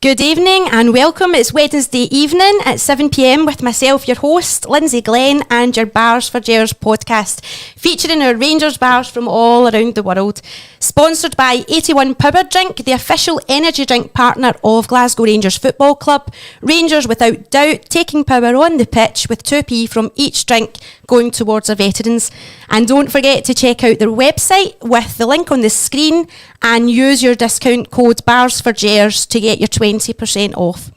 Good evening and welcome. It's Wednesday evening at 7 p.m. with myself, your host, Lindsay Glenn, and your Bars for Gers podcast, featuring our Rangers bars from all around the world. Sponsored by One Powerdrink, the official energy drink partner of Glasgow Rangers Football Club. Rangers, without doubt, taking power on the pitch with 2p from each drink going towards our veterans. And don't forget to check out their website with the link on the screen and use your discount code BARSFORGERS to get your 20% off.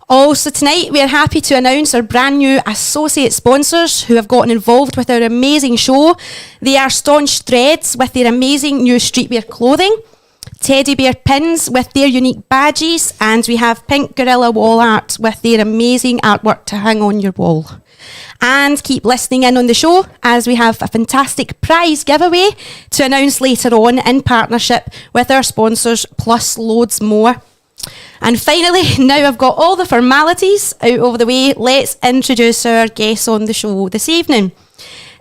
Also tonight, we are happy to announce our brand new associate sponsors who have gotten involved with our amazing show. They are Staunch Threads with their amazing new streetwear clothing, Teddy Bear Pins with their unique badges, and we have Pink Gorilla Wall Art with their amazing artwork to hang on your wall. And keep listening in on the show as we have a fantastic prize giveaway to announce later on in partnership with our sponsors, plus loads more. And finally, now I've got all the formalities out of the way, let's introduce our guests on the show this evening.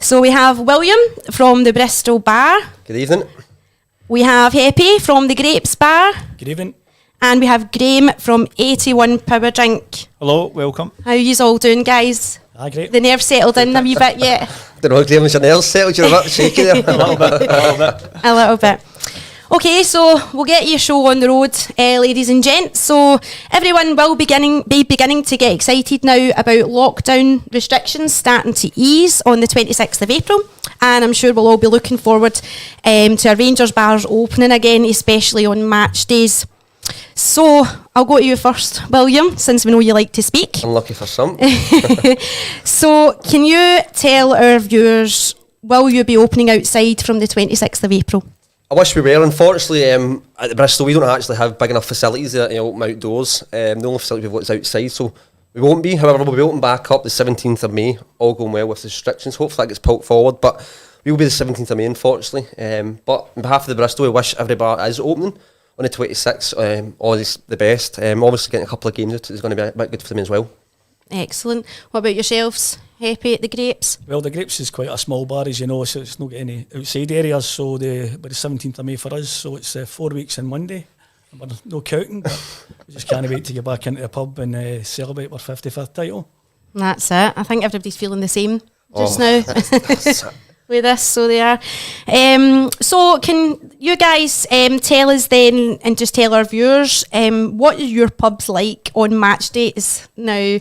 So we have William from the Bristol Bar. Good evening. We have Heppy from the Grapes Bar. Good evening. And we have Graham from 81 Powerdrink. Hello, welcome. How are you all doing, guys? Hi, great. The nerves settled in a wee bit yet? Don't know, Graham, was your nails settled? You're a bit shaky there. A little bit. Okay, so we'll get your show on the road, ladies and gents. So everyone will be beginning to get excited now about lockdown restrictions starting to ease on the 26th of April. And I'm sure we'll all be looking forward to our Rangers bars opening again, especially on match days. So I'll go to you first, William, since we know you like to speak. Unlucky for some. So can you tell our viewers, will you be opening outside from the 26th of April? I wish we were. Unfortunately, at the Bristol, we don't actually have big enough facilities to open outdoors. The only facility we've got is outside, so we won't be. However, we'll be open back up the 17th of May, all going well with the restrictions. Hopefully that gets pulled forward, but we will be the 17th of May, unfortunately. But on behalf of the Bristol, we wish every bar is opening on the 26th, all is the best. Obviously getting a couple of games out is going to be a bit good for them as well. Excellent. What about yourselves? Happy at the Grapes? Well, the Grapes is quite a small bar, as you know, so it's not got any outside areas. So by the 17th of May for us, so it's 4 weeks and Monday. We're no counting, but we just can't wait to get back into the pub and celebrate our 55th title. That's it. I think everybody's feeling the same just now. That's With this, so they are. So can you guys tell us then, and just tell our viewers, what are your pubs like on match days? Now,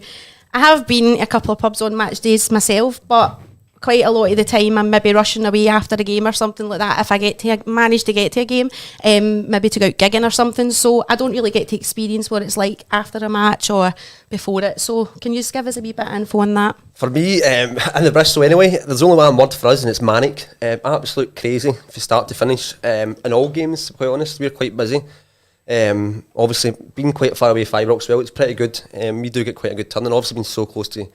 I have been a couple of pubs on match days myself, but quite a lot of the time I'm maybe rushing away after a game or something like that if I manage to get to a game, maybe to go out gigging or something. So I don't really get to experience what it's like after a match or before it. So can you just give us a wee bit of info on that? For me, in the Bristol anyway, there's only one word for us and it's manic. Absolute crazy from start to finish. In all games, to be quite honest, we're quite busy. Obviously, being quite far away from Ibrox as well, it's pretty good. We do get quite a good turn, and obviously being so close to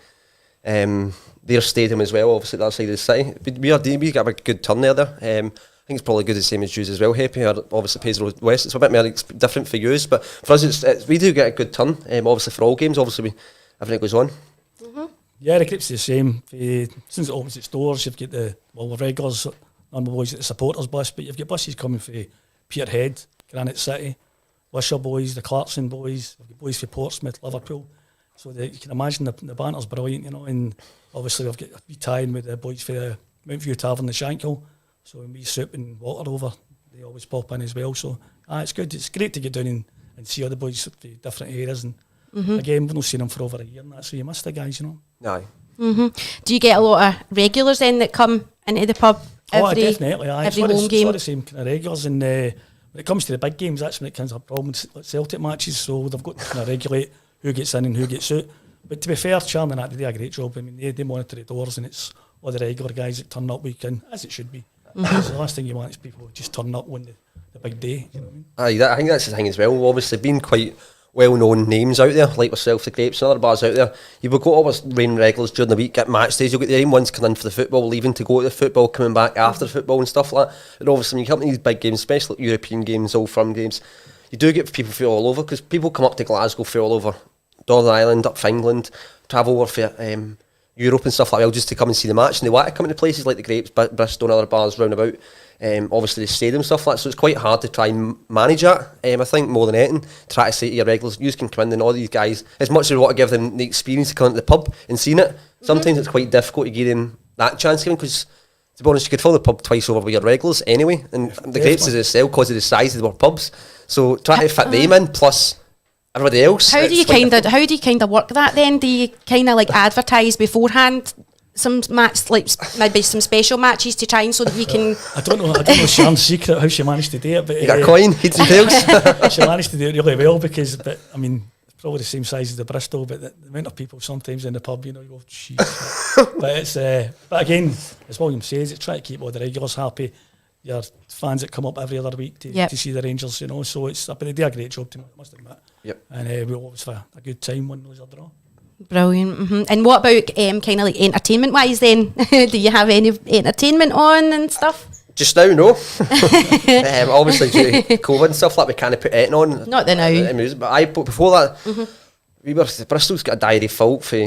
their stadium as well, obviously that side of the city. We get a good turn there. I think it's probably good the same as Jews as well. Happy, obviously Pays Road West. It's a bit more different for you, but for us, we do get a good turn. Obviously for all games, obviously everything goes on. Mm-hmm. Yeah, the Grapes is the same. Since it opens its doors, you've got the regulars, normal boys at the supporters bus, but you've got buses coming for Peterhead, Granite City, Wishaw boys, the Clarkson boys, you've got boys for Portsmouth, Liverpool. So you can imagine the banter's brilliant, and obviously we've got a wee tie-in with the boys for the Mountview Tavern, the Shankill. So when we soup and water over, they always pop in as well. So it's good. It's great to get down and see other boys from different areas. And again, we've not seen them for over a year and that, so you miss the guys, Aye. Do you get a lot of regulars then that come into the pub definitely. every home game? It's the same kind of regulars. And when it comes to the big games, that's when it comes to problems like Celtic matches. So they've got to kind of regulate who gets in and who gets out. But to be fair, Charlie and that, they do a great job. I mean, they monitor the doors, and it's all the regular guys that turn up week in, as it should be. So the last thing you want is people just turn up when the big day. You know what I mean? I think that's the thing as well. Obviously, being quite well-known names out there, like yourself, the Grapes and other bars out there, you will go always rain regulars during the week at match days. You'll get the same ones coming in for the football, leaving to go to the football, coming back after the football and stuff like that. And obviously, when you come to these big games, especially like European games, Old Firm games, you do get people from all over, because people come up to Glasgow from all over Northern Ireland, up from England, travel over for Europe and stuff like that, just to come and see the match, and they want to come into places like the Grapes, Bristol and other bars round about. Obviously the stadium stuff like that, so it's quite hard to try and manage that. I think more than anything, try to say to your regulars, you can come in, and all these guys, as much as we want to give them the experience of coming to the pub and seeing it, sometimes it's quite difficult to give them that chance, because to be honest, you could fill the pub twice over with your regulars anyway, and the Grapes is a sell because of the size of the pubs, so try to fit them in plus everybody else. How do you kind of work that then? Do you kind of like advertise beforehand some match, like maybe some special matches to try and so that you can? I don't know Sharon's secret how she managed to do it, but you got a coin, heads and tails. She managed to do it really well because, but I mean, it's probably the same size as the Bristol, but the amount of people sometimes in the pub, you go, jeez. But it's, but again, as William says, it's try to keep all the regulars happy. Your fans that come up every other week to see the Rangers, so it's, but they do a great job, must admit. Yep. And we always have a good time when those are draw. Brilliant. And what about kind of like entertainment wise then? Do you have any entertainment on and stuff? Just now, no. Obviously due to COVID and stuff, like we can't put anything on. Not the now. Music, but before that, Bristol's got a diary full for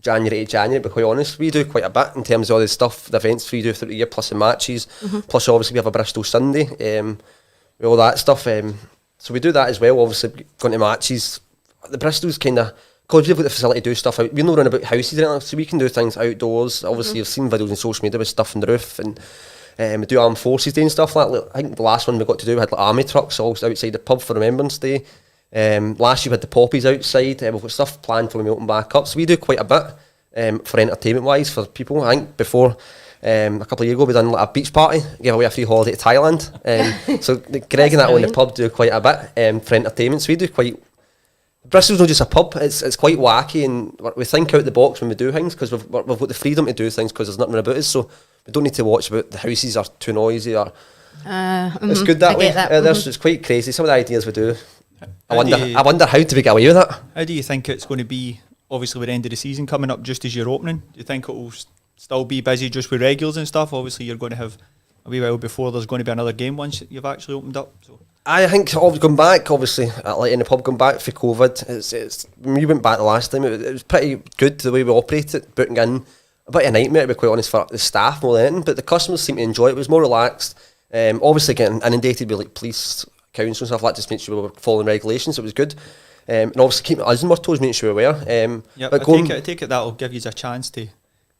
January to January, to be quite honest. We do quite a bit in terms of all the stuff, the events we do through the year, plus the matches, plus obviously we have a Bristol Sunday, with all that stuff. So we do that as well, obviously going to matches. The Bristol's kind of, because we've got the facility to do stuff out, we're not running about houses or anything, so we can do things outdoors. Obviously you've seen videos on social media with stuff on the roof, and we do Armed Forces Day and stuff like that. I think the last one we got to do, we had like army trucks all outside the pub for Remembrance Day. Last year we had the poppies outside. We've got stuff planned for when we open back up, so we do quite a bit for entertainment wise for people. I think before a couple of years ago we done like a beach party, gave away a free holiday to Thailand. So Greg and that one in the pub do quite a bit for entertainment, so we do quite. Bristol's not just a pub, it's quite wacky, and we think out the box when we do things, because we've got the freedom to do things because there's nothing about us, so we don't need to watch about the houses are too noisy or it's good that way. It's quite crazy, some of the ideas we do. I wonder how do we get away with that. How do you think it's going to be, obviously with the end of the season coming up just as you're opening? Do you think it will still be busy just with regulars and stuff? Obviously you're going to have a wee while before there's going to be another game once you've actually opened up, so. I think going back, obviously, like in the pub, going back for COVID, it's when we went back the last time, it was pretty good the way we operated, booking in. A bit of a nightmare, to be quite honest, for the staff more than anything, but the customers seemed to enjoy it. It was more relaxed. Obviously, getting inundated with like police, council and stuff like that, just make sure we were following regulations, so it was good. And obviously, keeping us on our toes, making sure we were. But I take it that'll give you a chance to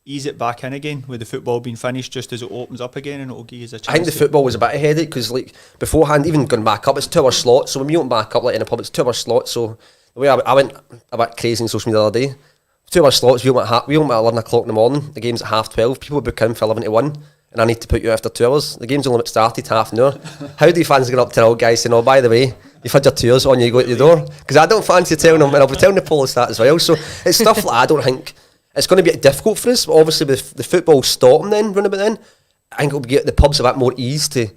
ease it back in again with the football being finished just as it opens up again, and it'll give you a chance. I think the football was a bit of a headache because like beforehand, even going back up, it's 2 hour slots, so when we open back up like in a pub, it's 2 hour slots, so the way I went a bit crazy on social media the other day, 2 hour slots, we open at 11 o'clock in the morning, the game's at 12:30, people book in for 11 to 1, and I need to put you after 2 hours, the game's only about started half an hour. How do you fans get up to the old guys saying, oh by the way, you've had your 2 hours on, you go to the door? Because I don't fancy telling them, and I'll be telling the police that as well, so it's stuff like I don't think. It's going to be difficult for us, but obviously with the football stopping then, run about then, I think it'll get the pubs a bit more ease to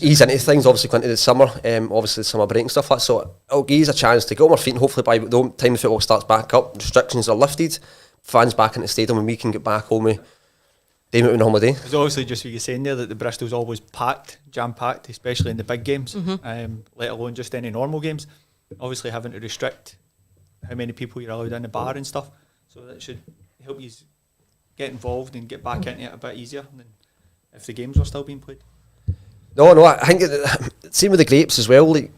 ease into things, obviously going into the summer, obviously the summer break and stuff like that, so it'll give us a chance to get on our feet, and hopefully by the time the football starts back up, restrictions are lifted, fans back in the stadium, and we can get back home with day out on holiday. It's obviously just what you're saying there, that the Bristol's always packed, jam-packed, especially in the big games, let alone just any normal games. Obviously having to restrict how many people you're allowed in the bar and stuff, so that should help you get involved and get back into it a bit easier than if the games were still being played. No, I think same with the Grapes as well. Like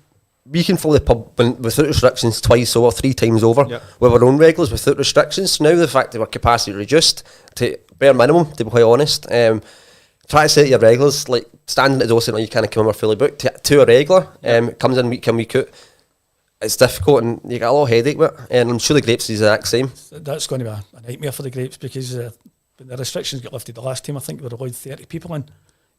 we can fill the pub without restrictions twice over, 3 times over with our own regulars without restrictions. So now the fact that our capacity reduced to bare minimum, to be quite honest, try to say to your regulars, like standing at the door saying, oh, you can't come in, we're fully booked, to a regular, comes in week in, week out. It's difficult and you get a lot of headache with it, and I'm sure the Grapes is the exact same. That's going to be a nightmare for the Grapes because when the restrictions got lifted the last time, I think we were allowed 30 people in,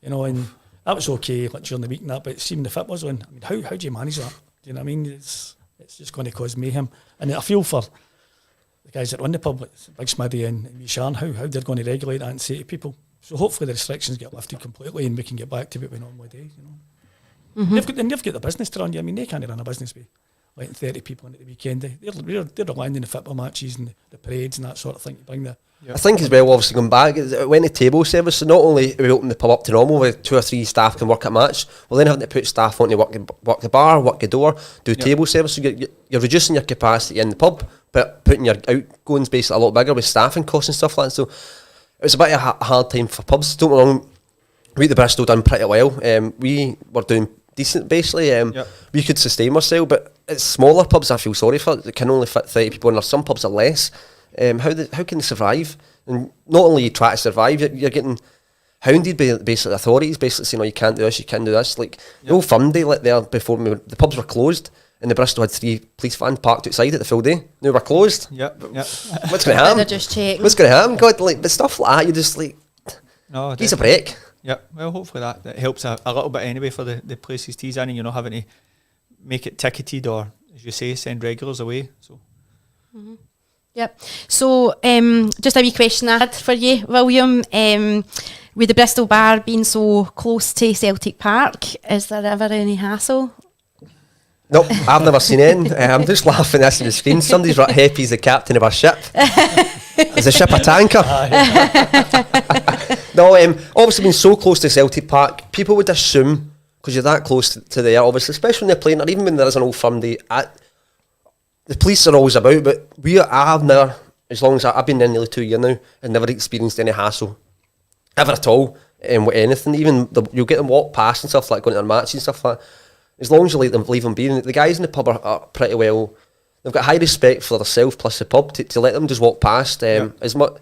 and that was okay like during the week and that, but seeing the fit was on, I mean, how do you manage that? Do you know what I mean? It's just going to cause mayhem, and I feel for the guys that run the pub, like Big Smitty and Sharon, how they're going to regulate that and say to people. So hopefully the restrictions get lifted completely and we can get back to what we normally do. They've got the business to run. I mean, they can't run a business with like 30 people in at the weekend. They're relying on the football matches and the parades and that sort of thing to bring the. I think as well, obviously going back, it went to table service, so not only we open the pub up to normal with 2 or 3 staff can work at match, well then having to put staff on to work the bar, work the door, do table service, so you're reducing your capacity in the pub, but putting your outgoings basically a lot bigger with staffing costs and stuff like that. So it was a bit of a hard time for pubs. Don't get me wrong, we at the Bristol done pretty well. We were doing decent basically. We could sustain ourselves, but it's smaller pubs I feel sorry for. They can only fit 30 people, and there's some pubs are less. How can they survive? And not only you try to survive, you're getting hounded by basically authorities, basically saying, "Oh, you can't do this, you can't do this." Like the old Fun Day, like there before the pubs were closed, and the Bristol had 3 police vans parked outside at the full day. Now we're closed. Yep. What's going to happen? They're just checking. What's going to happen? God, like but stuff like that, you just like, No, he's a break. Yeah, well, hopefully that helps a little bit anyway for the places tees in, and you're not having to make it ticketed or, as you say, send regulars away. So. Mm-hmm. Yep. So, just a wee question I had for you, William. With the Bristol Bar being so close to Celtic Park, is there ever any hassle? Nope, I've never seen it. I'm just laughing at the screen. Somebody's right happy he's the captain of our ship. Is the ship a tanker? No, obviously being so close to Celtic Park, people would assume, because you're that close to there, obviously, especially when they're playing, or even when there is an Old Firm Day, the police are always about, but I have never, as long as I've been there nearly 2 years now, and never experienced any hassle, ever at all, with anything. Even you'll get them walk past and stuff, like going to their matches and stuff like that. As long as you leave them be. And the guys in the pub are pretty well, they've got high respect for themselves plus the pub to let them just walk past. As much,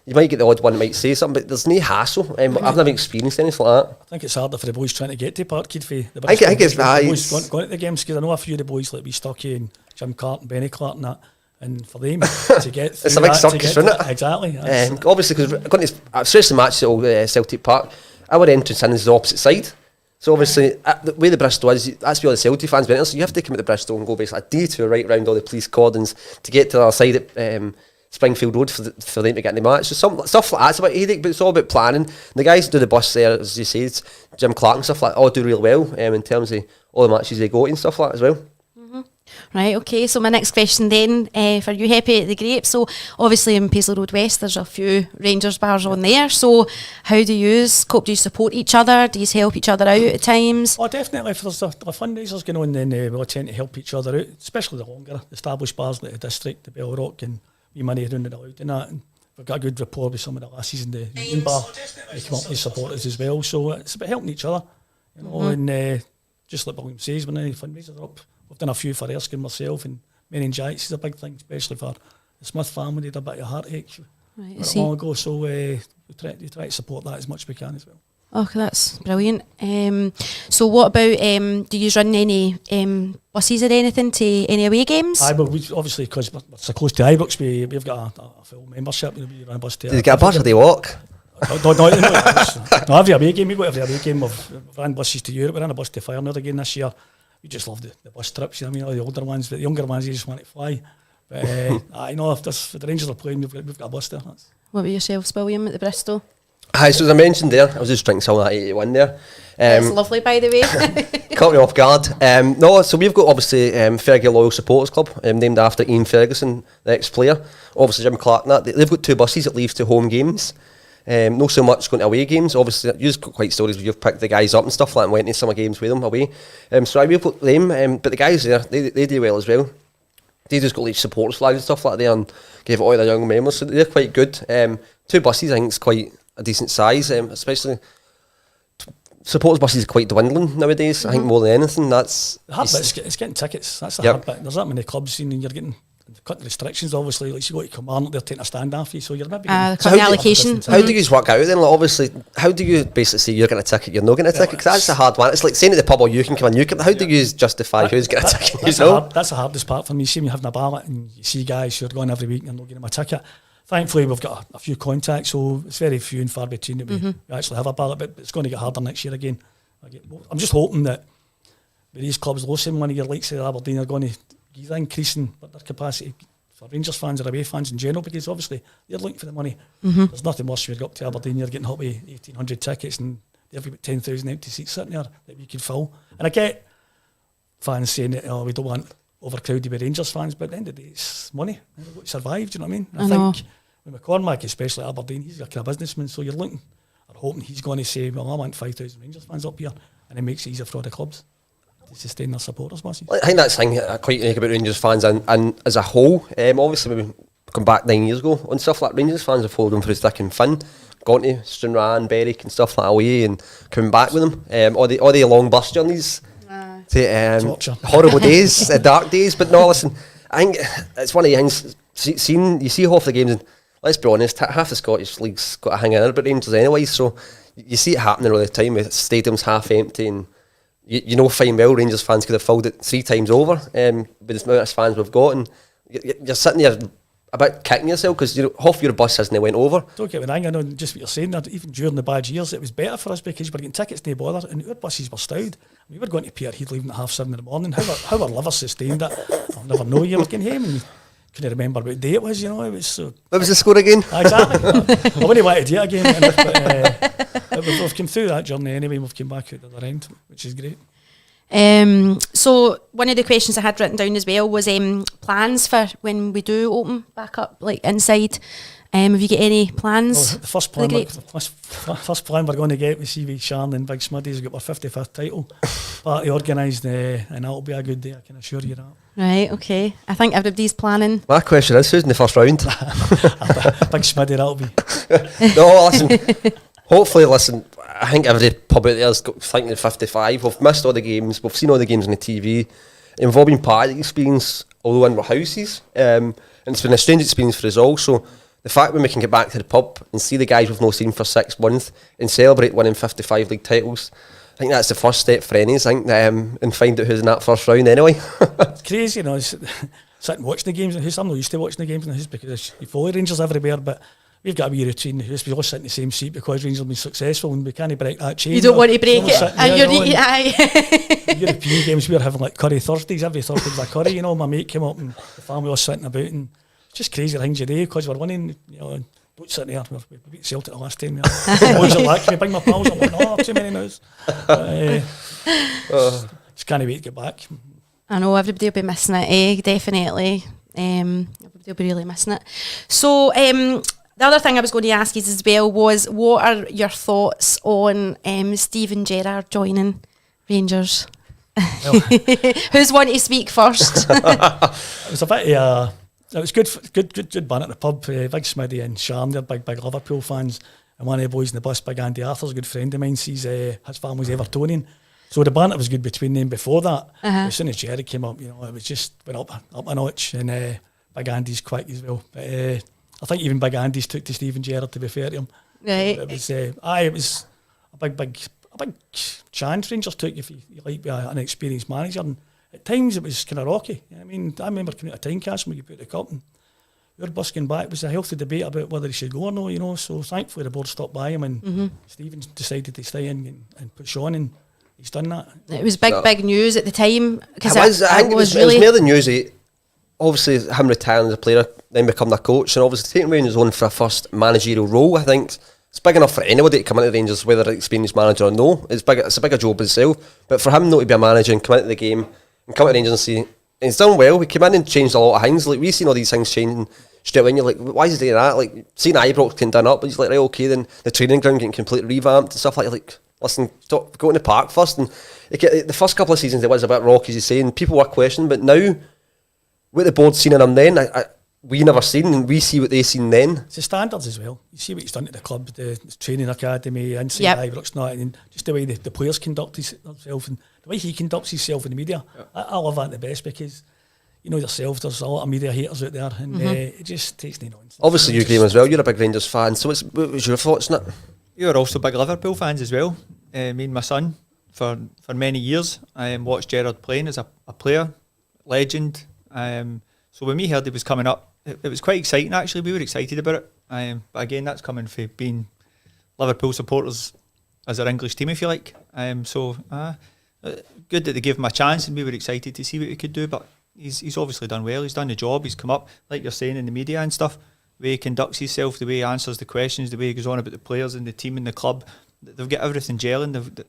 you might get the odd one that might say something, but there's no hassle. I've never experienced anything like that. I think it's harder for the boys trying to get to Parkhead for the I think it's boys going to the games, because I know a few of the boys like Wee Stuckey and Jim Clark and Benny Clark and that, and for them to get through it's a big circus, isn't it? Exactly. Obviously, because we're going to especially match at old Celtic Park, our entrance in is the opposite side. So obviously, the way the Bristol is, that's where all the Celtic fans went. So you have to come at the Bristol and go basically a detour right round all the police cordons to get to the other side at Springfield Road for them to get in the match. So stuff like that's about headache, but it's all about planning. The guys who do the bus there, as you said, Jim Clark and stuff like that, all do real well in terms of all the matches they go to and stuff like that as well. Right, okay, so my next question then, for you, Happy at the Grape. So obviously in Paisley Road West there's a few Rangers bars on there, so how do you cope? Do you support each other? Do you help each other out at times? Oh, definitely. If there's a fundraisers going on, then we'll tend to help each other out, especially the longer established bars like the District, the Bell Rock, and we money around the Loud and that. And we've got a good rapport with some of the lassies in the Union Bar. They come up to support us as well, so it's about helping each other, you know. And just like William says, when any fundraisers are up, we've done a few for Erskine myself, and meningitis is a big thing, especially for the Smith family. They had a bit of heartache not long ago, so we try to support that as much as we can as well. Oh, that's brilliant. So what about, do you run any buses or anything to any away games? But we, obviously, because we're so close to Ibrox, we've got a full membership. We run a bus to. Do you get a bus or do you walk? No, every away game. We go every away game. We've ran buses to Europe. We ran a bus to Feyenoord again this year. We just love the bus trips, you know what I mean? All the older ones, but the younger ones, they just want to fly. But I know if the Rangers are playing, we've got a bus there. What about yourselves, William, at the Bristol? Hi, so as I mentioned there, I was just drinking some of that 81 there. That's lovely, by the way. Caught me off guard. No, so we've got obviously Fergie Loyal Supporters Club, named after Ian Ferguson, the ex-player. Obviously Jim Clark and that. They've got 2 buses that leave to home games. Not so much going to away games. Obviously, you've got quite stories where you've picked the guys up and stuff like that and went to summer games with them away. So I will put them, but the guys there, they do well as well. They just got like supporters flags and stuff like that and gave it all their young members, so they're quite good. 2 buses, I think, is quite a decent size, especially supporters buses are quite dwindling nowadays. I think more than anything, that's the hard bit. It's getting tickets. That's the hard bit. There's that many clubs, and you're getting cutting restrictions. Obviously, like you go to Command, they're taking a stand off you, so you're maybe cutting allocation. How do you work out then? Like, obviously, how do you basically say you're getting a ticket, you're not getting a ticket? Because that's the hard one. It's like saying at the pub, "Oh, you can come and you can." How do you justify who's getting a ticket? That's the hardest part for me. See, when you're having a ballot and you see guys who are going every week and they're not getting them a ticket. Thankfully, we've got a few contacts, so it's very few and far between that we actually have a ballot, but it's going to get harder next year again. I'm just hoping that with these clubs losing one of your likes of Aberdeen are going to give an increase in their capacity for Rangers fans or away fans in general, because obviously they're looking for the money. There's nothing worse when you go up to Aberdeen, you're getting hot with 1,800 tickets and they've got 10,000 empty seats sitting there that we could fill. And I get fans saying that we don't want overcrowded with Rangers fans, but at the end of the day, it's money. They've got to survive, do you know what I mean? I think with McCormack, especially Aberdeen, he's a kind of businessman, so you're looking or hoping he's going to say, well, I want 5,000 Rangers fans up here, and it makes it easier for all the clubs. to sustain their supporters masses. I think that's the thing quite unique about Rangers fans and as a whole. Obviously, we come back 9 years ago and stuff like Rangers fans have followed them through thick and thin. Gone to Stranraer, Berwick and stuff like that away and coming back with them. All the long bus journeys. To horrible days, dark days. But no, listen, I think it's one of the things. You see half the games, and let's be honest, half the Scottish League's got to hang in about Rangers anyway. So you see it happening all the time with stadiums half empty, and you know fine well Rangers fans could have filled it 3 times over with the amount of fans we've got, and you're sitting there a bit kicking yourself because half your bus hasn't went over. Don't get me wrong, I know just what you're saying there, even during the bad years it was better for us because we were getting tickets no bother and our buses were stowed. We were going to Peterhead leaving at 7:30 in the morning. How our livers sustained it, I'll never know. You were getting home and you couldn't remember what day it was, it was so... What was the score again? Exactly. I wouldn't want to do it again, but we've come through that journey anyway, we've come back out the other end, which is great. So one of the questions I had written down as well was plans for when we do open back up, like inside. Have you got any plans? The first plan we're going to get, we see with Sharon and Big Smuddy's got our 55th title party organised, and that'll be a good day, I can assure you that. Right, okay. I think everybody's planning. My question is, who's in the first round? Big Smuddy, that'll be. No, listen. Hopefully, I think every pub out there's got thinking of 55. We've missed all the games. We've seen all the games on the TV. And we've all been part of the experience, although in our houses. And it's been a strange experience for us all. So the fact when we can get back to the pub and see the guys we've not seen for 6 months and celebrate winning 55 league titles, I think that's the first step for any. I think, and find out who's in that first round anyway. It's crazy, sitting watching the games in the house. I'm not used to watching the games in the house because you follow Rangers everywhere, but we've got a wee routine in the house. We all sit in the same seat because Rangers have been successful and we can't break that chain. You don't want to break it. And you're eating, aye. European games, we were having like curry Thursdays. Every Thursday was a curry, my mate came up and the family was sitting about, and it's just crazy things you do because we're winning, don't sit there. We beat Celtic the last time. Boys are like, can I bring my pals? I'm like, no, too many no's. Just can't wait to get back. I know, everybody will be missing it, definitely. Everybody will be really missing it. So, the other thing I was going to ask you as well was, what are your thoughts on Steven Gerrard joining Rangers? Well, who's wanting to speak first? It was a bit... it was good banter at the pub. Big Smiddy and Sharon, they're big Liverpool fans. And one of the boys in the bus, Big Andy Arthur's a good friend of mine, his family's Evertonian. So the banter was good between them before that. As soon as Gerrard came up, it was just went up a notch. And Big Andy's quick as well. But I think even Big Andy's took to Steven Gerrard, to be fair to him. Right. It was a big chance Rangers took if you like an experienced manager. And at times it was kind of rocky. I remember coming out of Tynecastle when you put the cup and our bus going back. It was a healthy debate about whether he should go or no, so thankfully the board stopped by him and Stephen decided to stay in and push on, and he's done that. It was big news at the time. I think it was more than news. Obviously him retiring as a player, then becoming a coach, and obviously taking Rangers on for a first managerial role. I think it's big enough for anybody to come into Rangers, whether an experienced manager or no. It's a bigger job itself. But for him not to be a manager and come into the game and come to Rangers and see, and he's done well. He came in and changed a lot of things. Like, we've seen all these things changing straight away, and you're like, why is he doing that? Like, seeing Ibrox getting done up, but he's like, right, okay, then the training ground getting completely revamped and stuff like that. Like, listen, stop, go in the park first. And the first couple of seasons it was a bit rocky, as you say, and people were questioning, but now, what the board's seen in him then, we never seen, and we see what they seen then. It's the standards as well. You see what he's done at the club, the training academy, inside Ibrox, and just the way the players conduct themselves, and the way he conducts himself in the media. I love that the best because, yourself, there's a lot of media haters out there, and it just takes no nonsense. Obviously, you, Graham, as well. You're a big Rangers fan, so what was your thoughts on it? You're also big Liverpool fans as well. Me and my son, for many years, I watched Gerrard playing as a player, legend. So when we heard he was coming up, it was quite exciting actually. We were excited about it. But again, that's coming from being Liverpool supporters as our English team, if you like. So good that they gave him a chance, and we were excited to see what he could do. But he's obviously done well. He's done the job. He's come up, like you're saying, in the media and stuff. The way he conducts himself, the way he answers the questions, the way he goes on about the players and the team and the club. They've got everything gelling.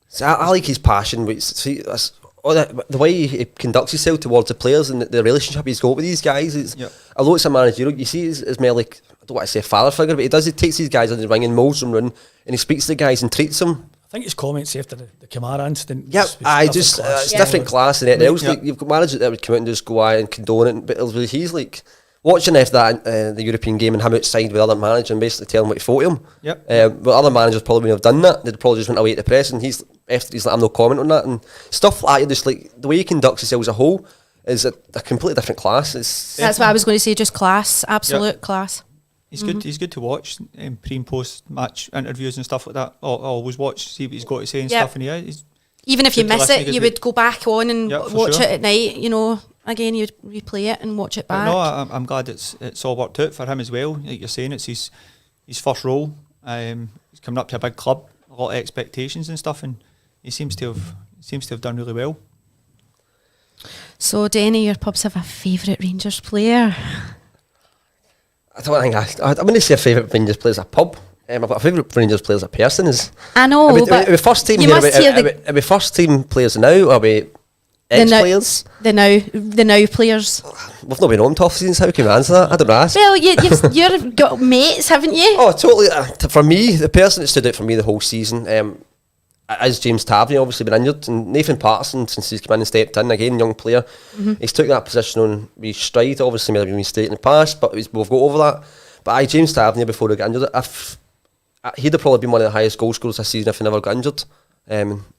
So I like his passion. The way he conducts himself towards the players and the relationship he's got with these guys. Although it's a manager, you see it's more like, I don't want to say a father figure, but he takes these guys under the wing and moulds them around, and he speaks to the guys and treats them think his comments after the Kamara incident. Yeah, it's different class than anything else. Yeah. Like, you've got managers that would come out and just go and condone it, but he's like watching after that the European game and him outside with other managers and basically telling him what to vote him. Yep. But other managers probably wouldn't have done that. They'd probably just went away to the press, and he's like, I'm no comment on that, and stuff like that. Just like the way he conducts himself as a whole is a completely different class. That's what I was going to say. Just class, absolute class. He's good. He's good to watch pre and post match interviews and stuff like that. I'll always watch, see what he's got to say and stuff. And he's even if you miss it, you would go back on and watch it at night. You know, again, you'd replay it and watch it back. But no, I'm glad it's all worked out for him as well. Like you're saying, it's his first role. He's coming up to a big club, a lot of expectations and stuff, and he seems to have done really well. So, do any of your pubs have a favourite Rangers player? I don't think I'm going to say a favourite Rangers player as a pub. I've got a favourite Rangers player as a person. I know, but we first team you here. must hear Are we first team players now, or are we ex-players? The now players. We've not been on tough seasons. How can we answer that? I don't know. Well, you've got mates, haven't you? Oh, totally. For me, the person that stood out for me the whole season is James Tavernier. Obviously been injured, and Nathan Patterson, since he's come in and stepped in again, young player, he's took that position on with stride. Obviously made a mistake in the past, but we've got over that. But James Tavernier, before he got injured, he'd have probably been one of the highest goal scorers this season if he never got injured.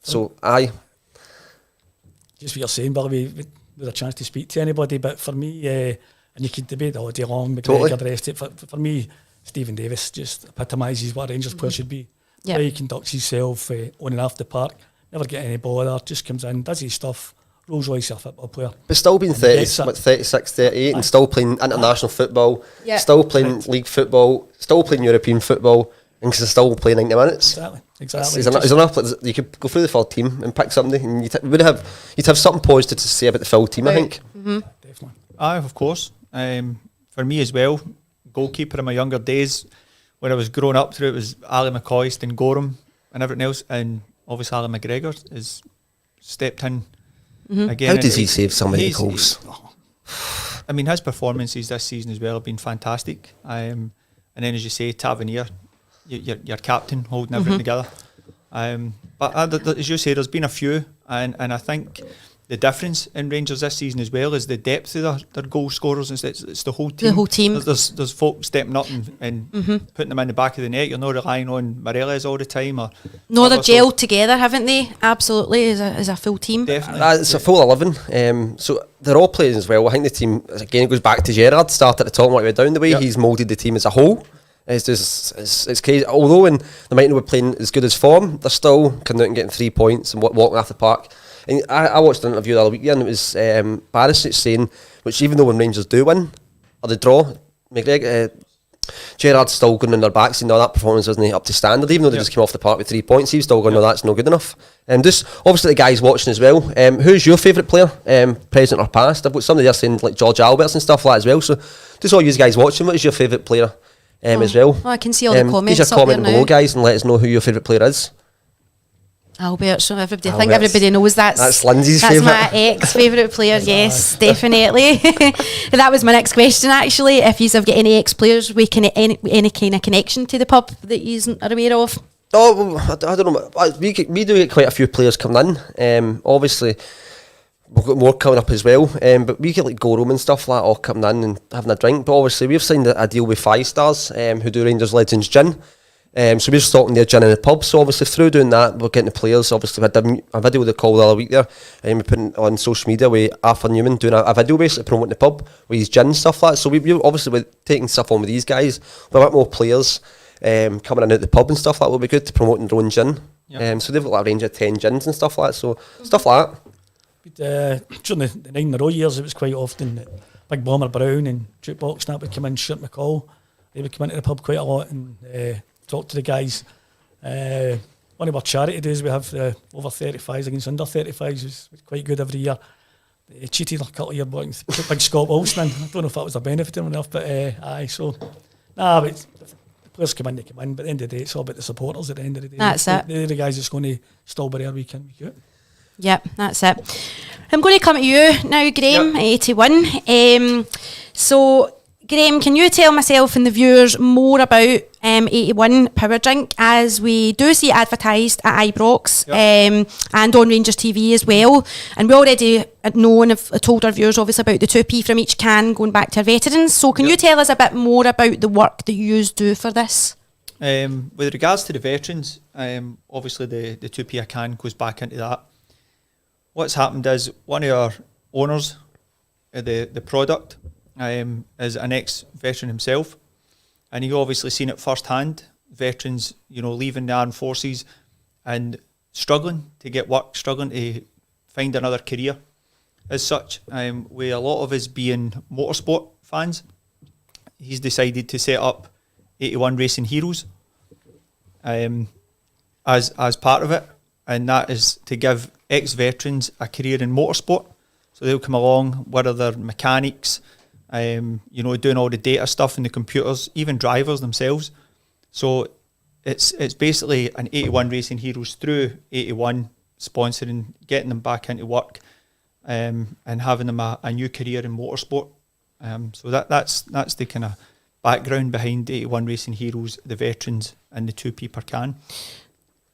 So just what you're saying, Billy, with a chance to speak to anybody, but for me, and you could debate all day long, McGregor, the rest of it, for me, Stephen Davis just epitomises what a Rangers player should be. How he conducts himself on and off the park, never get any bother, just comes in, does his stuff, Rolls Royce a football player. But still being 36, 38 and still playing international football, still playing league football, still playing European football, and still playing 90 minutes. Exactly. There's enough. You could go through the full team and pick somebody, and you'd have something positive to say about the full team. I think. Definitely. Of course. For me as well, goalkeeper in my younger days, when I was growing up through, it was Ali McCoist and Gorham and everything else, and obviously Ali McGregor has stepped in again. How does he save so many goals? I mean, his performances this season as well have been fantastic. And then, as you say, Tavernier, your captain, holding everything together. But as you say, there's been a few, and I think the difference in Rangers this season as well is the depth of their goal scorers. It's the whole team. The whole team. There's folk stepping up and putting them in the back of the net. You're not relying on Morelos all the time. No, they're gelled together, haven't they? Absolutely, as a full team. Definitely. It's a full 11. So they're all playing as well. I think the team, again, it goes back to Gerrard, start at the top and work way down. The way he's moulded the team as a whole. It's crazy. Although when they might not be playing as good as form, they're still coming out and getting 3 points and walking off the park. And I watched an interview the other weekend. It was Barisic saying, which even though when Rangers do win or they draw, Gerrard's still going on their backs and that performance isn't up to standard. Even though they just came off the park with 3 points, he's still going, no, that's not good enough. And just obviously the guys watching as well. Who's your favourite player, present or past? I've got somebody there saying like George Alberts and stuff like that as well. So just all you guys watching, what is your favourite player? As well. Oh, I can see all the comments. Please comment below, guys, and let us know who your favourite player is. Albert, so I think everybody knows that's Lindsay's that's favourite. My ex-favourite player. Yes, definitely. That was my next question actually. If you have got any ex-players with any kind of connection to the pub that you are aware of? Oh, I don't know. We do get quite a few players coming in. Obviously, we've got more coming up as well. But we get like Gorham and stuff like that all coming in and having a drink. But obviously, we've signed a deal with 5 Stars who do Rangers Legends Gin. So we're stocking their gin in the pub. So obviously through doing that, we're getting the players. Obviously we had a video they called the other week there, and we put it on social media with Arthur Newman doing a video basically promoting the pub with his gin and stuff like that. So we obviously we're taking stuff on with these guys. We've got more players coming in and out the pub and stuff like that. Will be good to promoting their own gin. Yep. So they've got like a range of 10 gins and stuff like that. So stuff like that. During the 9 in a row years, it was quite often that Big Bomber Brown and Jukebox Snap would come in, Stuart McCall. They would come into the pub quite a lot and talk to the guys. One of our charity days we have over 35s against under 35s was quite good every year. They cheated a couple of years back and took Big Scott Wilson in. I don't know if that was a benefit to him enough, but but the players come in, they come in, but at the end of the day it's all about the supporters at the end of the day. That's it. They're the guys that's going to Stillbury every week in. Yep, that's it. I'm going to come to you now, Graham, at 81. So Graham, can you tell myself and the viewers more about 81 Powerdrink, as we do see it advertised at Ibrox and on Rangers TV as well. And we already know and have told our viewers obviously about the 2p from each can going back to our veterans. So can you tell us a bit more about the work that you do for this? With regards to the veterans, obviously the 2p a can goes back into that. What's happened is one of our owners of the product is an ex-veteran himself, and he obviously seen it firsthand. Veterans, leaving the armed forces and struggling to get work, struggling to find another career. As such, with a lot of us being motorsport fans, he's decided to set up 81 Racing Heroes as part of it, and that is to give ex-veterans a career in motorsport. So they'll come along, whether they're mechanics, doing all the data stuff in the computers, even drivers themselves. So it's basically an 81 Racing Heroes through 81 sponsoring, getting them back into work, and having them a new career in motorsport. So that's the kind of background behind 81 Racing Heroes, the veterans, and the 2p per can.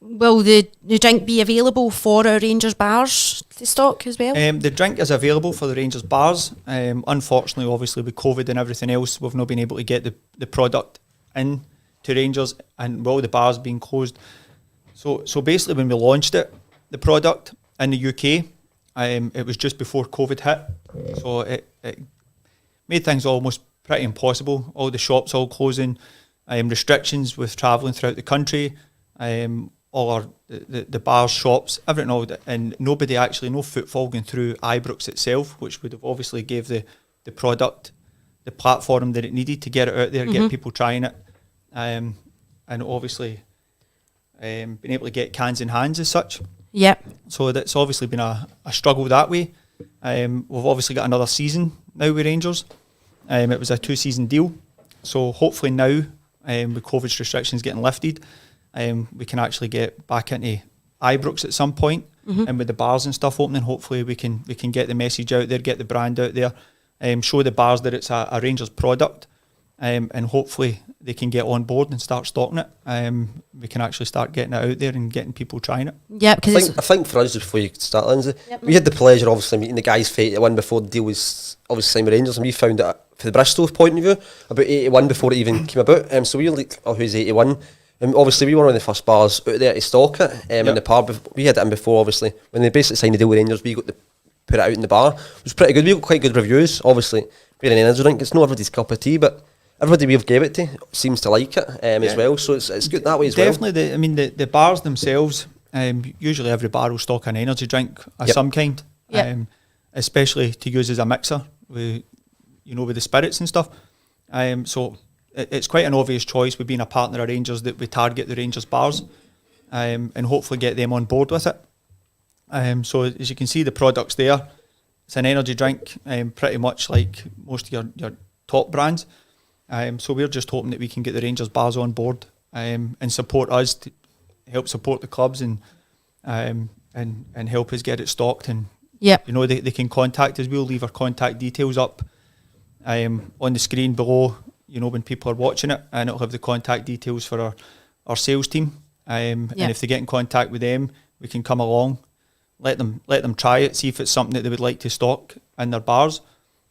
Will the drink be available for our Rangers bars to stock as well? The drink is available for the Rangers bars. Unfortunately, obviously, with COVID and everything else, we've not been able to get the product in to Rangers, and all the bars being closed. So basically, when we launched the product in the UK, it was just before COVID hit. So it made things almost pretty impossible. All the shops all closing, restrictions with travelling throughout the country, all the bars, shops, everything, all that, and no footfall going through Ibrox itself, which would have obviously gave the product the platform that it needed to get it out there, get people trying it, and obviously being able to get cans in hands as such. Yep. So that's obviously been a struggle that way. We've obviously got another season now with Rangers. It was a 2-season deal, so hopefully now, with COVID restrictions getting lifted, we can actually get back into Ibrox at some point, and with the bars and stuff opening, hopefully we can get the message out there, get the brand out there, show the bars that it's a Rangers product, and hopefully they can get on board and start stocking it. We can actually start getting it out there and getting people trying it. Yeah, because I think for us, before you start, Lindsay, we had the pleasure obviously meeting the guys for 81 before the deal was obviously signed with Rangers, and we found that for the Bristol point of view about 81 before it even came about. So we were like, oh, who's 81? And obviously we were one of the first bars out there to stock it in the pub. We had it in before, obviously. When they basically signed the deal with Rangers, we got to put it out in the bar. It was pretty good. We got quite good reviews, obviously. Being an energy drink, it's not everybody's cup of tea, but everybody we've gave it to seems to like it as well. So it's good that way as well. Definitely, the bars themselves, usually every bar will stock an energy drink of some kind, especially to use as a mixer with the spirits and stuff. So it's quite an obvious choice with being a partner of Rangers that we target the Rangers bars, and hopefully get them on board with it. So as you can see, the product's there. It's an energy drink, pretty much like most of your top brands. So we're just hoping that we can get the Rangers bars on board, and support us to help support the clubs and help us get it stocked. And they can contact us. We'll leave our contact details up on the screen below, when people are watching it, and it'll have the contact details for our sales team. And if they get in contact with them, we can come along, let them try it, see if it's something that they would like to stock in their bars.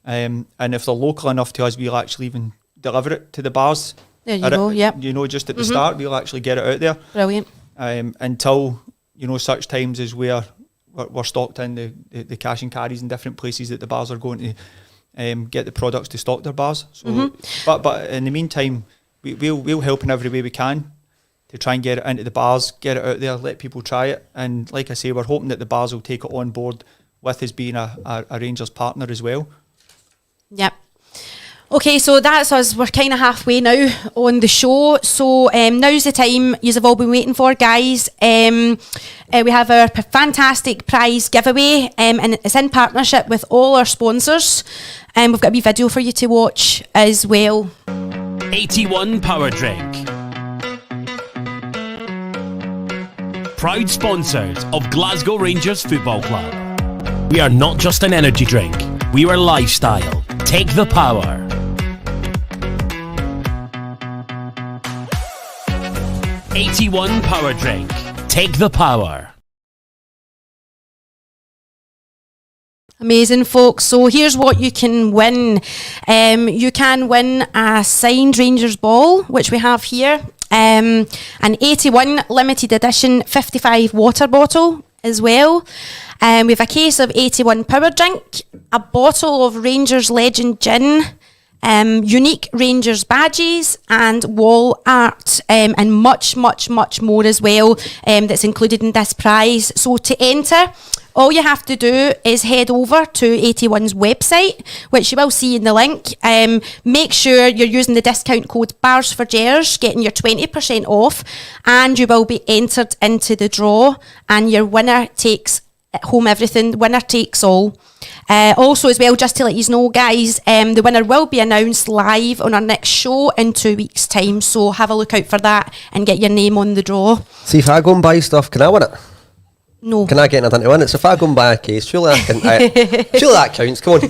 And if they're local enough to us, we'll actually even deliver it to the bars. There you go, yep. Just at the start, we'll actually get it out there. Brilliant. Until, such times as we're stocked in the cash and carries in different places that the bars are going to get the products to stock their bars. So, but in the meantime, we'll help in every way we can to try and get it into the bars, get it out there, let people try it. And like I say, we're hoping that the bars will take it on board with us being a Rangers partner as well. Yep. Okay, so that's us. We're kind of halfway now on the show. So now's the time you've all been waiting for, guys. We have our fantastic prize giveaway, and it's in partnership with all our sponsors. We've got a wee video for you to watch as well. 81 Powerdrink. Proud sponsors of Glasgow Rangers Football Club. We are not just an energy drink. We are lifestyle. Take the power. 81 Powerdrink. Take the power. Amazing, folks. So here's what you can win. You can win a signed Rangers ball, which we have here. An 81 limited edition 55 water bottle as well. We have a case of 81 Powerdrink, a bottle of Rangers Legend Gin, unique Rangers badges and wall art, and much, much, much more as well, that's included in this prize. So to enter, all you have to do is head over to 81's website, which you will see in the link. Make sure you're using the discount code BARS for Gers, getting your 20% off, and you will be entered into the draw, and your winner takes home everything. Winner takes all. Also as well, just to let you know, guys, the winner will be announced live on our next show in 2 weeks' time, so have a look out for that and get your name on the draw. See, if I go and buy stuff, can I win it? No. Can I get anything to win it? So if I go and buy a case, surely I can. Surely that counts. Come on.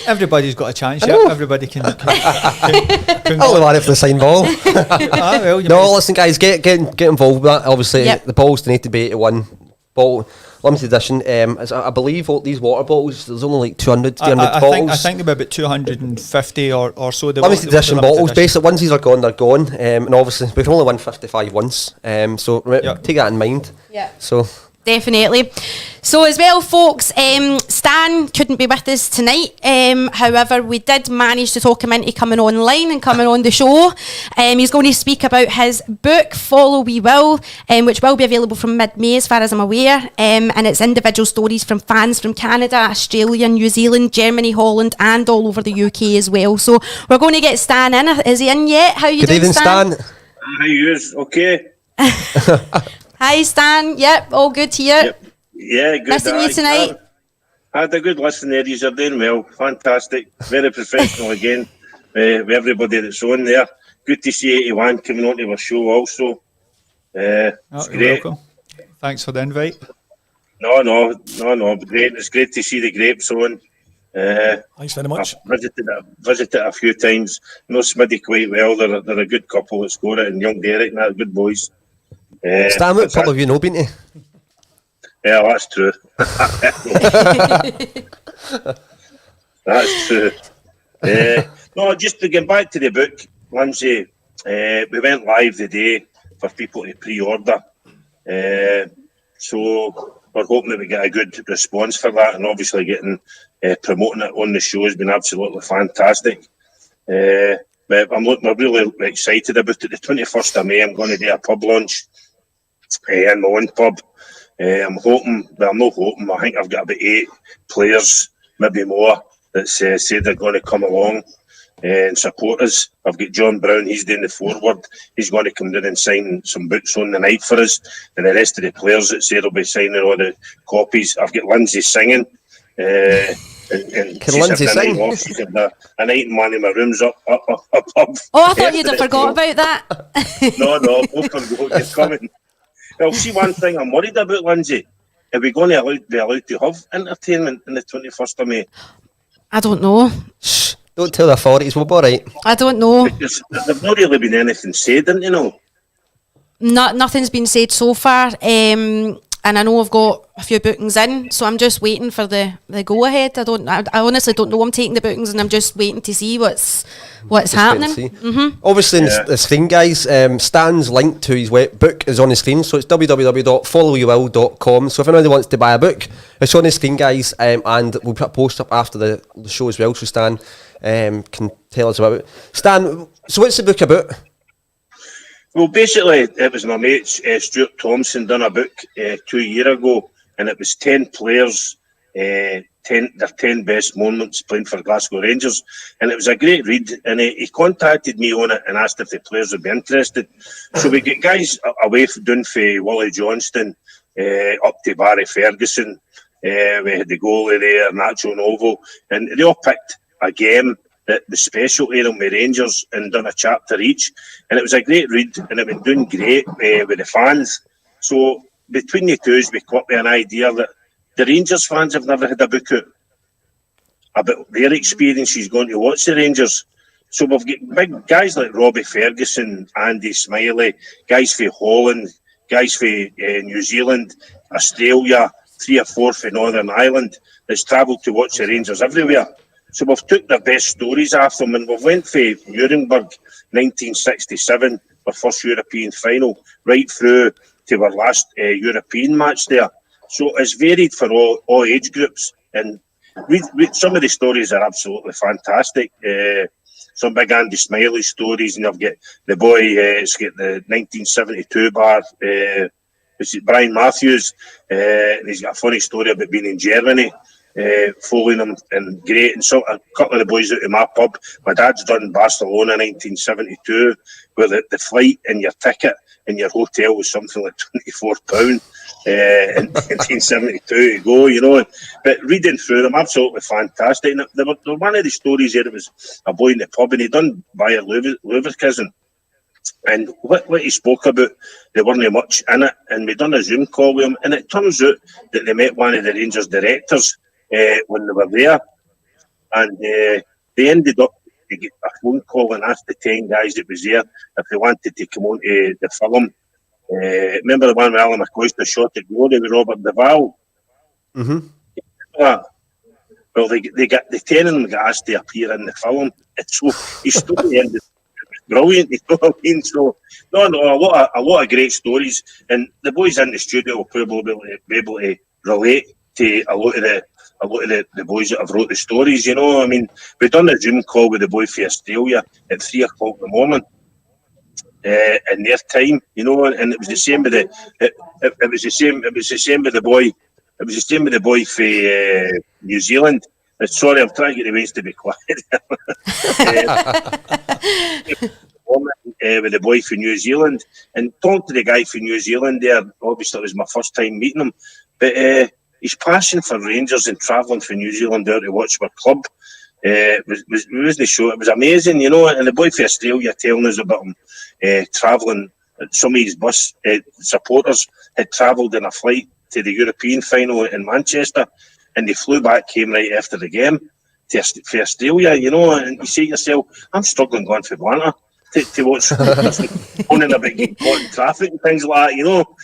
Everybody's got a chance. Yeah, everybody can. I'll only want it for the signed ball. Well, No, listen, guys, get involved with that. Obviously, the balls need to be 81 bottle. Limited edition. I believe all these water bottles, there's only like 200, 300 bottles. I think about 250 or so. Limited edition bottles. Basically, once these are gone, they're gone. And obviously, we can only win 55 once. So take that in mind. Yeah. So. Definitely. So as well, folks, Stan couldn't be with us tonight. However, we did manage to talk him into coming online and coming on the show. He's going to speak about his book, Follow We Will, which will be available from mid-May as far as I'm aware. And it's individual stories from fans from Canada, Australia, New Zealand, Germany, Holland, and all over the UK as well. So we're going to get Stan in. Is he in yet? How are you Good doing, evening, Stan? How you? Okay. Hi, Stan. Yep, all good here. Yep. Yeah, good. Missing you tonight. I had a good listen there. You're doing well. Fantastic. Very professional again. With everybody that's on there. Good to see 81 coming onto our show also. It's great. Welcome. Thanks for the invite. No. Great. It's great to see the Grapes on. Thanks very much. I've visited a few times. Know Smitty quite well. They're a good couple that score it, and young Derek, and they're good boys. Stan, what pub have you not been to? Yeah, that's true. That's true. No, just to get back to the book, Lindsay, we went live today for people to pre-order. So we're hoping that we get a good response for that, and obviously getting promoting it on the show has been absolutely fantastic. But I'm really excited about it. The 21st of May, I'm going to do a pub launch in my own pub. I'm hoping, well, I'm not hoping, I think I've got about 8 players, maybe more, that said they're going to come along and support us. I've got John Brown, he's doing the forward. He's going to come down and sign some books on the night for us. And the rest of the players that say they'll be signing all the copies. I've got Lindsay singing. And Can Lindsay sing? Off. She's got a night in one of my rooms up. Oh, I thought you'd have forgot about that. No, you're coming. Well, see, one thing I'm worried about, Lindsay, are we going to be allowed to have entertainment on the 21st of May? I don't know. Shh, don't tell the authorities, we'll be alright. I don't know. Because there's not really been anything said, you know. Nothing's been said so far. And I know I've got a few bookings in, so I'm just waiting for the go ahead. I honestly don't know. I'm taking the bookings and I'm just waiting to see what's happening. Obviously, in the screen, guys, Stan's link to his book is on the screen, so it's www.followyourwill.com. So if anybody wants to buy a book, it's on the screen, guys, and we'll put a post up after the show as well, so Stan can tell us about it. Stan, so what's the book about? Well, basically, it was my mate Stuart Thompson done a book 2 years ago, and it was 10 players, their 10 best moments playing for Glasgow Rangers, and it was a great read. And he contacted me on it and asked if the players would be interested. So we get guys away down for Wally Johnston, up to Barry Ferguson. We had the goalie there, Nacho Novo, and they all picked a game that was special to them with Rangers and done a chapter each. And it was a great read, and it been doing great with the fans. So between the two, we come up with an idea that the Rangers fans have never had a book out about their experiences going to watch the Rangers. So we've got big guys like Robbie Ferguson, Andy Smiley, guys from Holland, guys from New Zealand, Australia, 3 or 4 from Northern Ireland that's travelled to watch the Rangers everywhere. So we've took their best stories off them, and we've went for Nuremberg 1967, our first European final, right through to our last European match there. So it's varied for all age groups, and some of the stories are absolutely fantastic. Some big Andy Smiley stories, and you've got the boy, it's got the 1972 bar, it's Brian Matthews, and he's got a funny story about being in Germany, following him, and great. And so a couple of the boys out of my pub, my dad's done Barcelona 1972, where the flight and your ticket and your hotel was something like £24 in 1972 to go, you know. But reading through them, absolutely fantastic. And there were one of the stories here, it was a boy in the pub, and he done Bayer Leverkusen. And what he spoke about, there weren't much in it. And we done a Zoom call with him, and it turns out that they met one of the Rangers directors when they were there. And they ended up to get a phone call and asked the 10 guys that was there if they wanted to come on to the film. Remember the one with Alan McCoyster shot at Glory with Robert Duvall? Mm-hmm. Well, they got the 10 of them got asked to appear in the film. And so his story ended brilliant, you know what I mean? So, no, a lot of great stories, and the boys in the studio will probably be able to relate to a lot of the boys that have wrote the stories, you know. I mean, we done a Zoom call with the boy from Australia at 3 o'clock in the morning, in their time, you know, and it was the same with it was the same with the boy. It was the same with the boy from New Zealand. Sorry, I'm trying to get the ways to be quiet. With the boy from New Zealand, and talking to the guy from New Zealand there, obviously it was my first time meeting him, but his passion for Rangers and travelling from New Zealand there to watch our club wasn't sure. It was amazing, you know. And the boy from Australia telling us about him travelling. Some of his bus supporters had travelled in a flight to the European final in Manchester, and they flew back, came right after the game for Australia, you know. And you say to yourself, I'm struggling going for banter to watch moaning about getting caught in traffic and things like that, you know.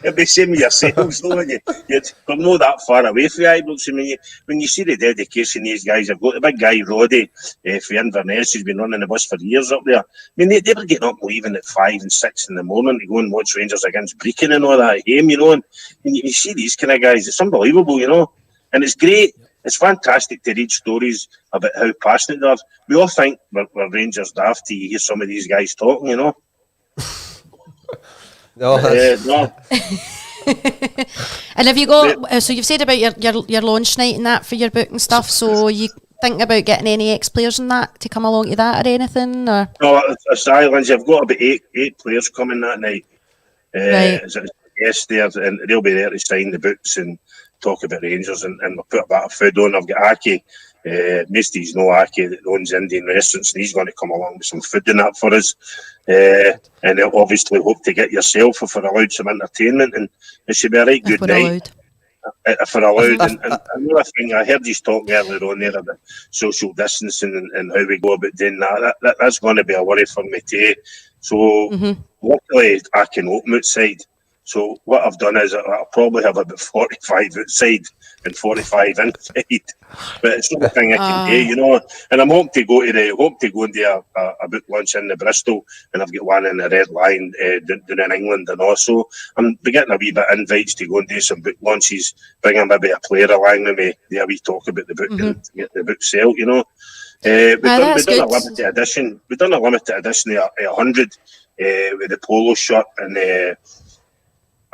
It'd be the same with yourselves, though. We're not that far away from Ibrox. When you see the dedication these guys have got, the big guy, Roddy, for Inverness, who's been running the bus for years up there. I mean, they were getting up leaving at 5 and 6 in the morning to go and watch Rangers against Brecon and all that game, you know. And you see these kind of guys, it's unbelievable, you know. And it's great. It's fantastic to read stories about how passionate they are. We all think we're Rangers daft till you hear some of these guys talking, you know. No. And have you got, so you've said about your launch night and that for your book and stuff, so you thinking about getting any ex-players and that to come along to that or anything? Or? No, sorry, Lindsay, I've got about eight players coming that night. Right. Yes, there, and they'll be there to sign the books and talk about Rangers, and we'll put a bit of food on. I've got Aki, Misty's no Aki that owns Indian restaurants, and he's going to come along with some food and that for us. And they'll obviously hope to get yourself if we're allowed some entertainment, and it should be a right good night. If we're allowed. And another thing, I heard you talking earlier on there about social distancing and how we go about doing that. That's going to be a worry for me too. So luckily I can open outside. So what I've done is I'll probably have about 45 outside and 45 inside, but it's not a thing I can do, you know. And I'm hoping to go and do a book lunch in the Bristol, and I've got one in the Red Lion down in England, and also I'm getting a wee bit of invites to go and do some book lunches, bringing maybe a player along with me, do a wee talk about the book and get the book sold, you know. We've done a limited edition. We've done a limited edition of 100 with the polo shirt and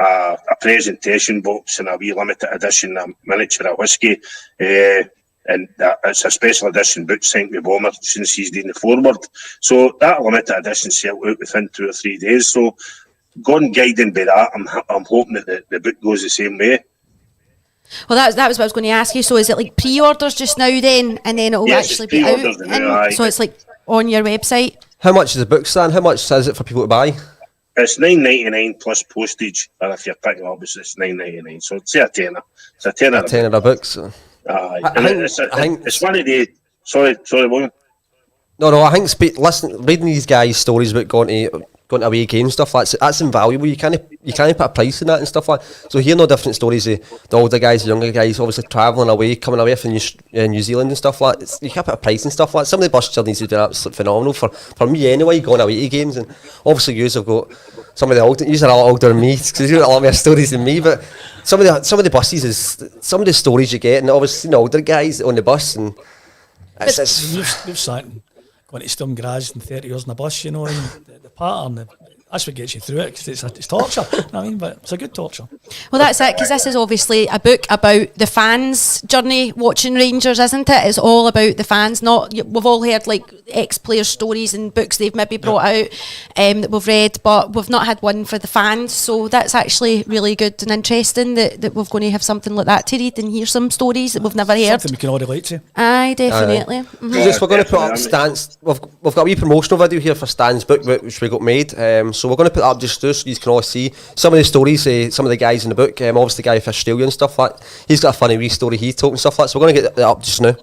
a presentation box and a wee limited edition, a miniature of whiskey, and it's a special edition book signed with Bomber since he's doing the forward. So that limited edition sold out within 2 or 3 days. So going guiding by that, I'm hoping that the book goes the same way. Well, that was what I was going to ask you. So is it like pre-orders just now then, and then it'll actually be out? So it's like on your website? How much is the book, Stan? How much is it for people to buy? It's $9.99 plus postage, and if you're picking up, it's $9.99. So it's a tenner. It's a tenner. A tenner a book. So. It's one of the. Sorry, William. No, I think reading these guys' stories about going to away games stuff, that's invaluable. You can't put a price on that and stuff like that. So hearing all different stories of the older guys, the younger guys, obviously travelling away, coming away from New Zealand and stuff like that. You can't put a price and stuff like that. Some of the bus journeys have been absolutely phenomenal for me anyway, going away to games. And obviously yous have got some of the older, yous are a lot older than me, because you've got a lot more stories than me, but some of the buses is some of the stories you get, and obviously the older guys on the bus, and We've sat going to Stumgraz in 30 years in a bus, you know, and the pattern, that's what gets you through it, because it's torture. You know what I mean? But it's a good torture. Well, that's it, because this is obviously a book about the fans' journey watching Rangers, isn't it? It's all about the fans. We've all heard like ex-players' stories and books they've maybe brought out that we've read, but we've not had one for the fans. So that's actually really good and interesting that we're going to have something like that to read and hear some stories that we've never heard. Something we can all relate to. Aye, definitely. Mm-hmm. We're going to put up Stan's. We've got a wee promotional video here for Stan's book, which we got made. So we're going to put that up just so you can all see some of the stories, some of the guys in the book. Obviously, the guy for Australia and stuff like that. He's got a funny wee story he told and stuff like that. So we're going to get that up just now.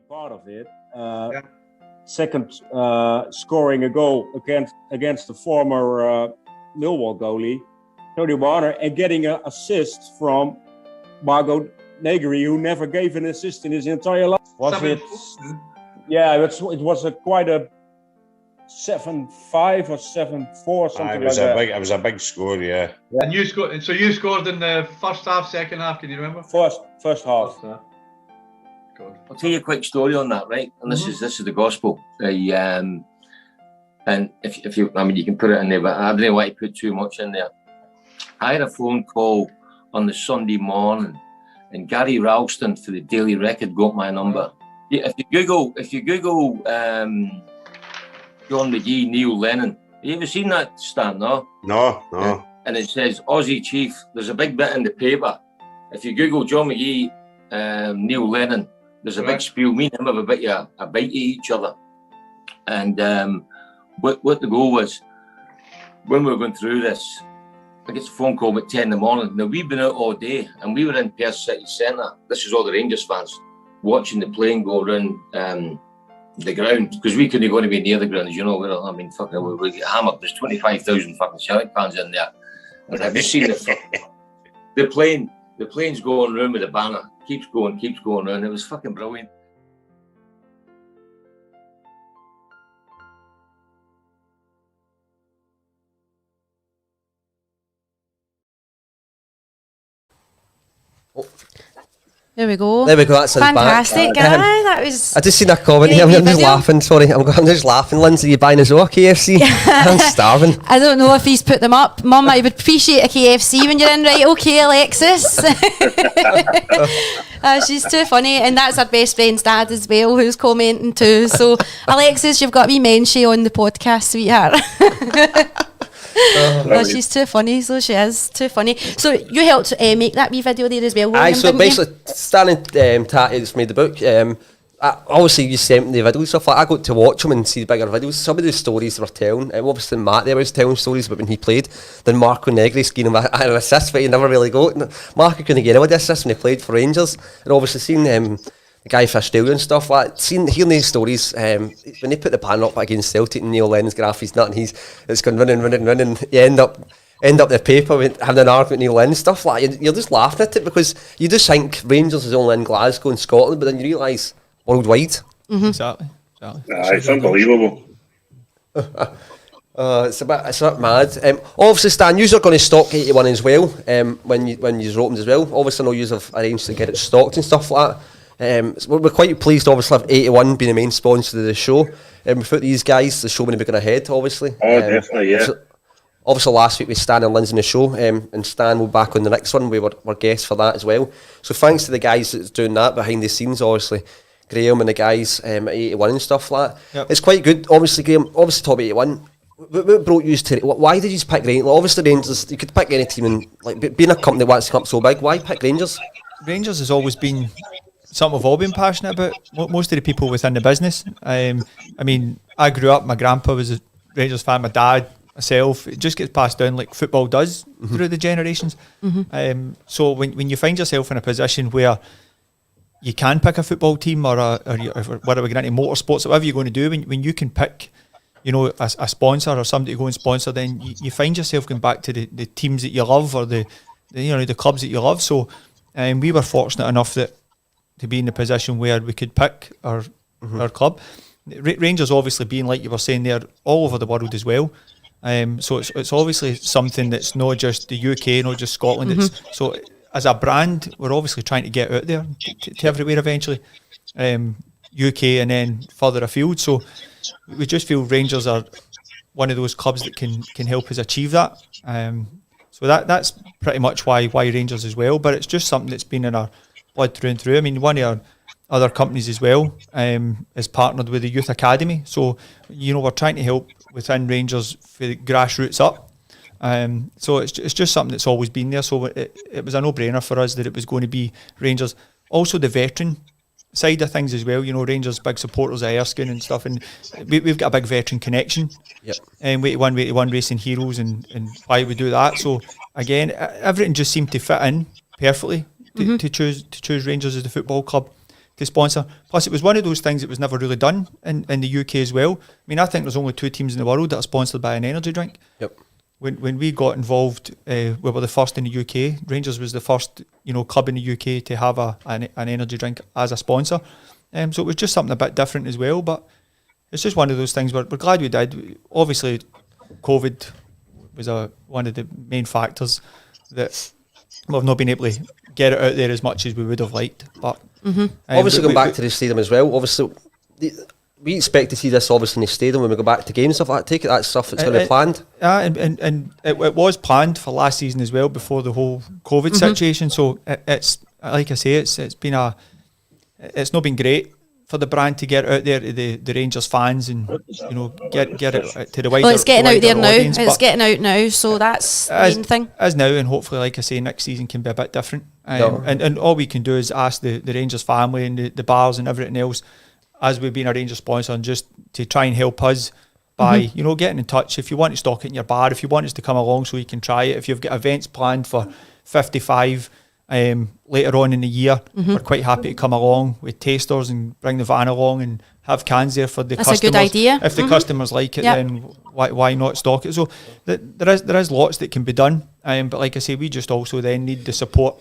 Part of it. Second, scoring a goal against the former Millwall goalie, Tony Warner, and getting an assist from Margot Negri, who never gave an assist in his entire life. Yeah, it was quite a 7-5 or 7-4, something like that. It was a big score, yeah. And you scored. So you scored in the first half, second half. Can you remember? First half. I'll tell you a quick story on that, right? And this is the gospel. And if you, I mean, you can put it in there, but I didn't want to put too much in there. I had a phone call on the Sunday morning, and Gary Ralston for the Daily Record got my number. Yeah, if you Google John McGee, Neil Lennon, have you ever seen that, Stan? No. And it says Aussie Chief. There's a big bit in the paper. If you Google John McGee, Neil Lennon, there's a big spiel. Me and him have a bite of each other. And what the goal was, when we were going through this, I get a phone call at 10 in the morning. Now, we've been out all day, and we were in Perth City Centre. This is all the Rangers fans watching the plane go around the ground, because we couldn't go anywhere near the ground, as you know. We get hammered. There's 25,000 fucking Celtic fans in there. And have you seen the plane? The plane's going round with the banner. Keeps going round. It was fucking brilliant. There we go. That's fantastic, guy. That was. I just seen a comment here. I'm just laughing. Sorry, I'm just laughing. Lindsay, you buying us all KFC? I'm starving. I don't know if he's put them up. Mum, I would appreciate a KFC when you're in. Right, okay, Alexis. She's too funny, and that's our best friend's dad as well, who's commenting too. So, Alexis, you've got me mention on the podcast, sweetheart. She's too funny, so she is too funny. So you helped make that wee video there as well, William, so basically Stan and Tatty just made the book. Obviously you sent me the videos and stuff like I got to watch them and see the bigger videos. Some of the stories they were telling, obviously Matt there was telling stories about when he played. Then Marco Negri giving him an assist, but he never really got. Marco couldn't get any assist when he played for Rangers. And obviously seeing the guy for Australia and stuff like that, hearing these stories, when they put the banner up against Celtic and Neil Lennon's graph, he's nut and it's going running, you end up the paper with having an argument with Neil Lennon, stuff like that. You're just laughing at it because you just think Rangers is only in Glasgow and Scotland, but then you realise worldwide. Mm-hmm. Exactly. It's unbelievable. It's a bit mad. Obviously, Stan, you are going to stock 81 as well when you opened as well. Obviously, I know you have arranged to get it stocked and stuff like that. So we're quite pleased, obviously, have 81 being the main sponsor of the show. Without these guys, the show wouldn't be going ahead, obviously. Oh, definitely, yeah. Obviously, last week we Stan and Lindsay in the show, and Stan will be back on the next one. We were guests for that as well. So thanks to the guys that's doing that behind the scenes, obviously. Graham and the guys at 81 and stuff like that. Yep. It's quite good. Obviously, Graham, top 81. What brought you to... Why did you pick Rangers? Like, obviously, Rangers, you could pick any team, and like being a company that wants to come up so big, why pick Rangers? Rangers has always been something we've all been passionate about. Most of the people within the business. I mean, I grew up, my grandpa was a Rangers fan, my dad, myself. It just gets passed down like football does through the generations. So when you find yourself in a position where you can pick a football team or whatever we get into motorsports, whatever you're going to do, when you can pick, you know, a sponsor or somebody to go and sponsor, then you find yourself going back to the teams that you love or the clubs that you love. So we were fortunate enough to be in the position where we could pick our club. Rangers obviously being, like you were saying there, all over the world as well. So it's obviously something that's not just the UK, not just Scotland. So as a brand, we're obviously trying to get out there to everywhere eventually, UK and then further afield. So we just feel Rangers are one of those clubs that can help us achieve that. So that's pretty much why Rangers as well. But it's just something that's been in our blood through and through. I mean, one of our other companies as well is partnered with the Youth Academy. So, you know, we're trying to help within Rangers for the grassroots up. So it's just something that's always been there. So it was a no-brainer for us that it was going to be Rangers. Also the veteran side of things as well. You know, Rangers big supporters of Erskine and stuff, and we've got a big veteran connection. Yep. And 81 Racing Heroes and why we do that. So again, everything just seemed to fit in perfectly to choose Rangers as the football club to sponsor. Plus, it was one of those things that was never really done in the UK as well. I mean, I think there's only 2 teams in the world that are sponsored by an energy drink. Yep. When we got involved, we were the first in the UK. Rangers was the first, you know, club in the UK to have an energy drink as a sponsor. So it was just something a bit different as well. But it's just one of those things. We're glad we did. Obviously, COVID was one of the main factors that we've not been able to get it out there as much as we would have liked. But obviously, going back to the stadium as well. Obviously, we expect to see this obviously in the stadium when we go back to games and stuff like that. Take it, that's stuff that's going to be planned. And it was planned for last season as well before the whole COVID situation. So it's like I say, it's not been great for the brand to get out there to the Rangers fans and, you know, get it to the wider. Well, it's getting out there now. Audience, it's getting out now, so that's the main thing. As now, and hopefully, like I say, next season can be a bit different. And all we can do is ask the Rangers family and the bars and everything else, as we've been a Rangers sponsor, and just to try and help us by, you know, getting in touch. If you want to stock it in your bar, if you want us to come along so you can try it, if you've got events planned for 55 later on in the year, we're quite happy to come along with tasters and bring the van along and have cans there for the customers. That's a good idea. If the customers like it, then why not stock it? So there is lots that can be done. But like I say, we just also then need the support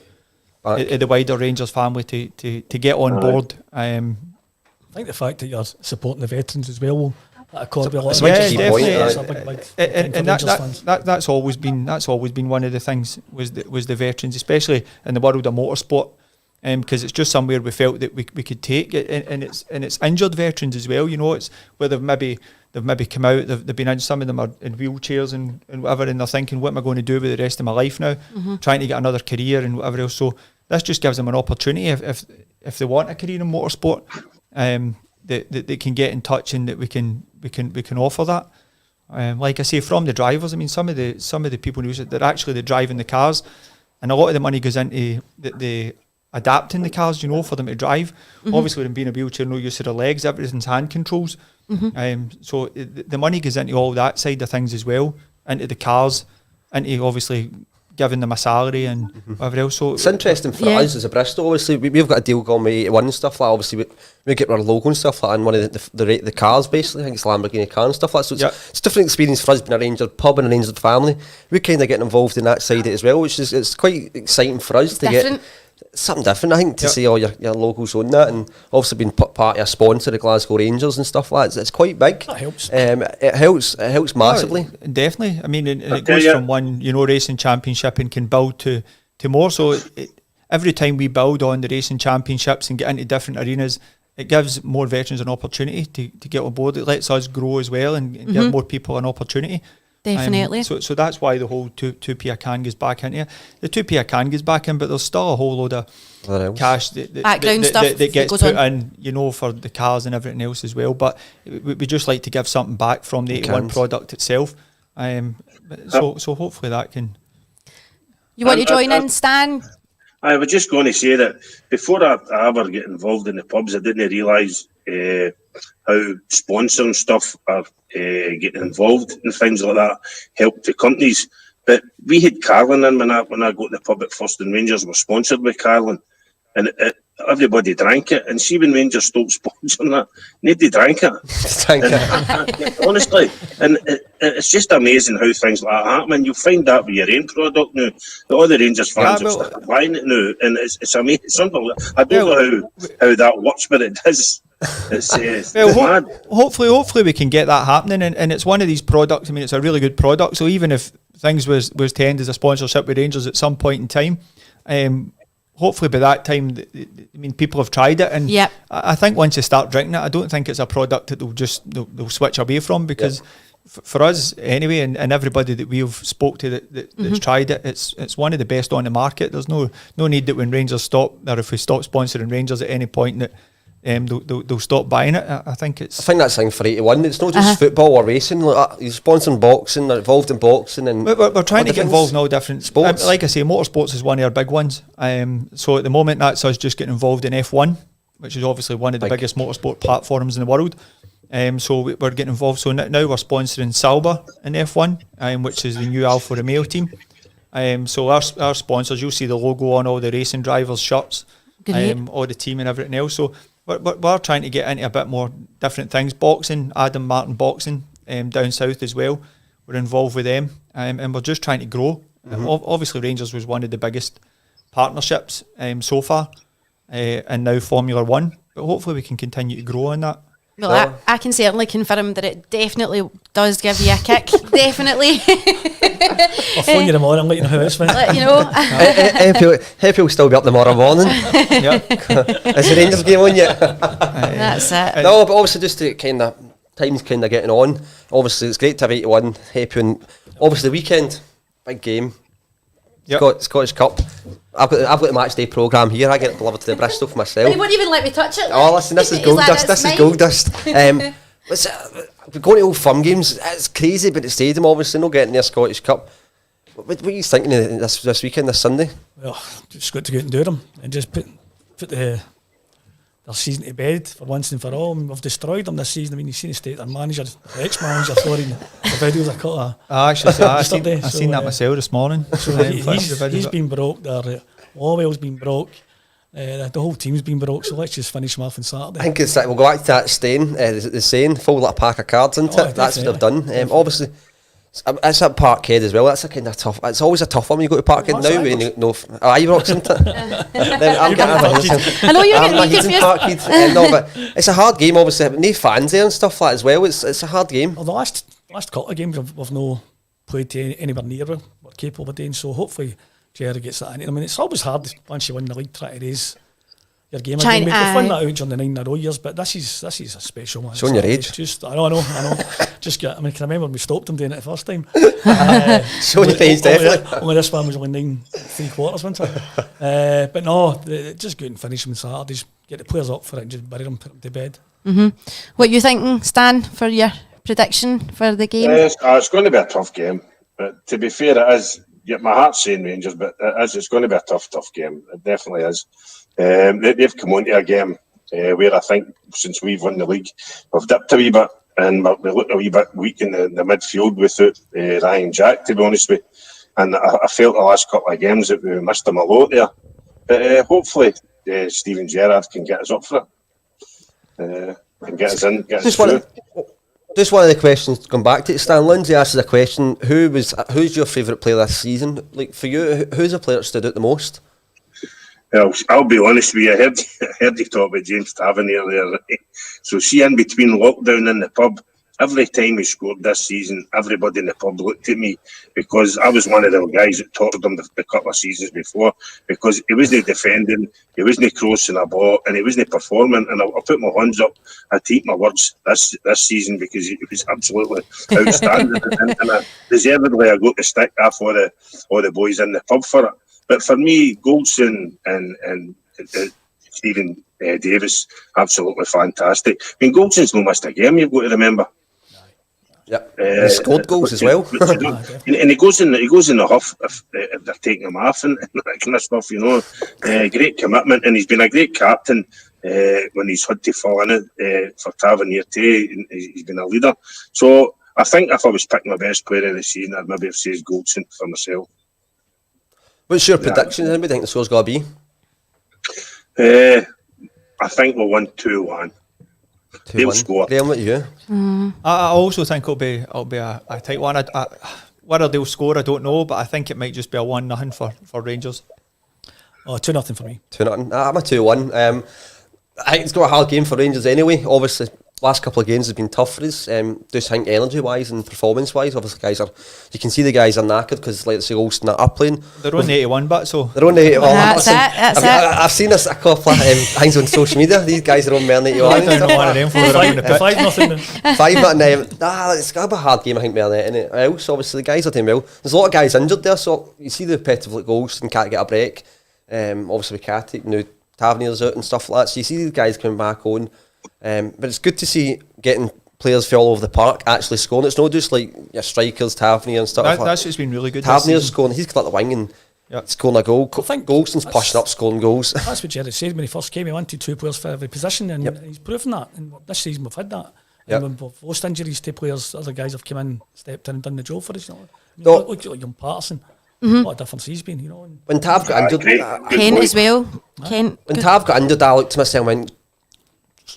of the wider Rangers family to get on board. I think the fact that you're supporting the veterans as well, that could be a lot. That's always been one of the things was the veterans, especially in the world of motorsport, because it's just somewhere we felt that we could take it, and it's injured veterans as well. You know, it's where they've maybe come out, they've been in, some of them are in wheelchairs and whatever, and they're thinking, what am I going to do with the rest of my life now? Trying to get another career and whatever else. So this just gives them an opportunity if they want a career in motorsport. That they can get in touch and that we can offer that. Like I say, from the drivers, I mean, some of the people who use it, they're actually the driving the cars, and a lot of the money goes into the adapting the cars, you know, for them to drive. Obviously, them being a wheelchair, no use of their legs, everything's hand controls. So the money goes into all that side of things as well, into the cars, into obviously giving them a salary and whatever else. So it's interesting for us as a Bristol. Obviously, we've got a deal going with 81 and stuff like that. Obviously, we get our logo and stuff like that, and one of the cars, basically, I think it's Lamborghini car and stuff like that. So it's a different experience for us being a Rangers pub and a Rangers family. We're kind of getting involved in that side of it as well, which is it's quite exciting for us to get something different, I think, to see all your logos on that, and obviously being part of a sponsor of Glasgow Rangers and stuff like that. It's quite big. That helps. It helps massively. Definitely. I mean, and it goes from one, you know, racing championship and can build to more. So every time we build on the racing championships and get into different arenas, it gives more veterans an opportunity to get on board. It lets us grow as well and give more people an opportunity. Definitely. So that's why the whole 2p a can goes back into it. The 2p a can goes back in, but there's still a whole load of cash background stuff that gets goes put on. in, you know, for the cars and everything else as well. But we just like to give something back from the 81 product itself. So hopefully that can. You want to join in, Stan? I was just going to say that before I ever get involved in the pubs, I didn't realise how sponsoring stuff are getting involved in things like that, help the companies. But we had Carlin in when I got to the pub at first, and Rangers were sponsored by Carlin, and everybody drank it. And see, when Rangers stopped sponsoring that, nobody drank it. Honestly, and it's just amazing how things like that happen. And you'll find that with your own product now. All the Rangers fans have started buying it now, and it's amazing. It's unbelievable. I don't know how that works, but it does. It's mad. Hopefully we can get that happening, and it's one of these products. I mean, it's a really good product. So even if things was to end as a sponsorship with Rangers at some point in time, hopefully by that time, I mean, people have tried it, and I think once you start drinking it, I don't think it's a product that they'll switch away from, because for us anyway, and everybody that we've spoke to that's tried it, it's one of the best on the market. There's no need that when Rangers stop, or if we stop sponsoring Rangers at any point, that they'll stop buying it. I think that's the thing for 81. It's not just football or racing. Like, you're sponsoring boxing, they're involved in boxing, and we're trying to get involved in all different sports. Like I say, motorsports is one of our big ones. So at the moment, that's us just getting involved in F1, which is obviously one of the biggest motorsport platforms in the world. So we're getting involved. So now we're sponsoring Sauber in F1, which is the new Alfa Romeo team. So our sponsors, you'll see the logo on all the racing drivers' shirts, all the team and everything else. So we're trying to get into a bit more different things. Boxing, Adam Martin Boxing, down south as well. We're involved with them, and we're just trying to grow. Obviously, Rangers was one of the biggest partnerships so far, and now Formula One. But hopefully, we can continue to grow on that. Well, I can certainly confirm that it definitely does give you a kick. Definitely. I'll phone you tomorrow and let you know how it's went. Let you know. Happy will still be up tomorrow morning. Is the Rangers game on yet? That's it. No, but obviously just to time's kind of getting on. Obviously it's great to have 81. Happy, and obviously the weekend, big game. Scottish Cup. I've got the match day programme here. I get it delivered to the Bristol for myself. You won't even let me touch it. Oh, listen, this is gold dust. This is gold dust. We're going to Old Firm games. It's crazy, but the stadium obviously not getting their Scottish Cup. What are you thinking of this weekend, this Sunday? Well, just got to go out and do them and just put their season to bed for once and for all. I mean, we've destroyed them this season. I mean, you've seen the state their manager, the ex-manager, sorry, the videos I caught. I've seen that myself this morning. So he's been broke there. Orwell's been broke. The whole team's been broke, so let's just finish them off on Saturday. I think we'll go back to that the saying, fold like a pack of cards, isn't it? That's what they've done. Obviously, it's at Parkhead as well. That's a kind of tough. It's always a tough one when you go to Parkhead now. Ibrox, isn't it? I know you're getting confused. Parkhead. No, but it's a hard game. Obviously, no fans there and stuff like that as well. It's a hard game. Well, the last couple of games we've no played to anywhere near what we're capable of doing. So hopefully Gerrard gets that in. I mean, it's always hard once you win the league try to raise your game again. We've won that out during the 9 in a row years, but this is a special one. Showing your age. I know. Can I remember when we stopped them doing it the first time? Showing your age, definitely. Only this one was only 9 3/4, wasn't it? But no, just go out and finish them on Saturday. Just get the players up for it and just bury them, put them to bed. What are you thinking, Stan, for your prediction for the game? It's going to be a tough game. But to be fair, it is. Yeah, my heart's saying Rangers, but it's going to be a tough game. It definitely is. They've come on to a game where I think since we've won the league, we've dipped a wee bit, and we look a wee bit weak in the midfield without Ryan Jack, to be honest with you. And I felt the last couple of games that we missed him a lot there. But hopefully Steven Gerrard can get us up for it. And get us in, get us through. Just one of the questions to come back to. Stan Lindsay asked the question: who's your favourite player this season? Like for you, who's the player that stood out the most? Well, I'll be honest with you. I heard you talk about James Tavernier there. Right? So see, in between lockdown in the pub, every time he scored this season, everybody in the pub looked at me, because I was one of the guys that talked him the couple of seasons before, because he wasn't defending, he wasn't crossing a ball, and he wasn't performing. And I'll put my hands up, I take my words this season, because he was absolutely outstanding. and deservedly I got the stick off all the boys in the pub for it. But for me, Goldson and Stephen Davis, absolutely fantastic. I mean, Goldson's no missed a game, you've got to remember. Yep, he scored goals as well. And he goes in the huff if they're taking him off and that kind of stuff, you know. Great commitment, and he's been a great captain when he's had to fall in it for Tavernier too. He's been a leader. So I think if I was picking my best player of the season, I'd maybe have said Goldson for myself. What's your prediction? What do you think the score's got to be? I think we'll win 2-1. They'll score. Graham, what you? I also think it'll be a tight one. Whether they'll score, I don't know, but I think it might just be a 1-0 for Rangers. Oh, 2-0 for me. 2-0. I'm a 2-1. I think it's got a hard game for Rangers anyway. Obviously, last couple of games have been tough for us. Just think energy-wise and performance-wise, obviously, you can see the guys are knackered because, like, it's Olsen that are playing. They're on the 81 bit, so they're on the 81. That's it. I've seen this a couple of things on social media. These guys are on more than 81. I don't know one of them for the pitch. 5-0. 5-0. It's got to be a hard game, I think, more than anything else. Obviously, the guys are doing well. There's a lot of guys injured there, so you see the repetitive like Olsen can't get a break. Obviously, with Katic, now Tavernier's out and stuff like that. So you see these guys coming back on. But it's good to see getting players from all over the park actually scoring. It's not just like your strikers, Tavernier and stuff like that. That's just been really good. Tavernier's scoring, he's got the wing and scoring a goal. I think Golson's pushing up, scoring goals. That's what Gerrard said when he first came. He wanted 2 players for every position, and he's proven that. And this season we've had that. And when we've lost injuries to players, other guys have come in, stepped in and done the job for us. You know? Look at young Patterson. What a difference he's been, you know. When Tav got injured, Kent as well. Kent. When Tav got injured, I looked to myself and went,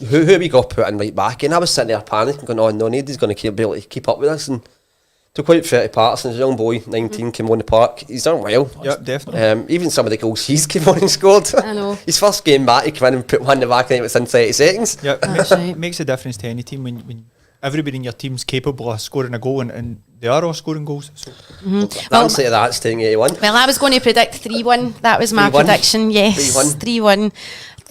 who we got put in right back? And I was sitting there panicking, going, oh, no, nobody's going to be able to keep up with this. And to quite fair to Patterson, as a young boy, 19, came on the park, he's done well. Yeah, definitely. Even some of the goals he's came on and scored. I know. His first game back, he came in and put one in the back and it was in 30 seconds. Yeah, it makes a difference to any team when everybody in your team's capable of scoring a goal and they are all scoring goals. So. The answer to that's staying 81. Well, I was going to predict 3-1. That was my prediction, yes. 3-1.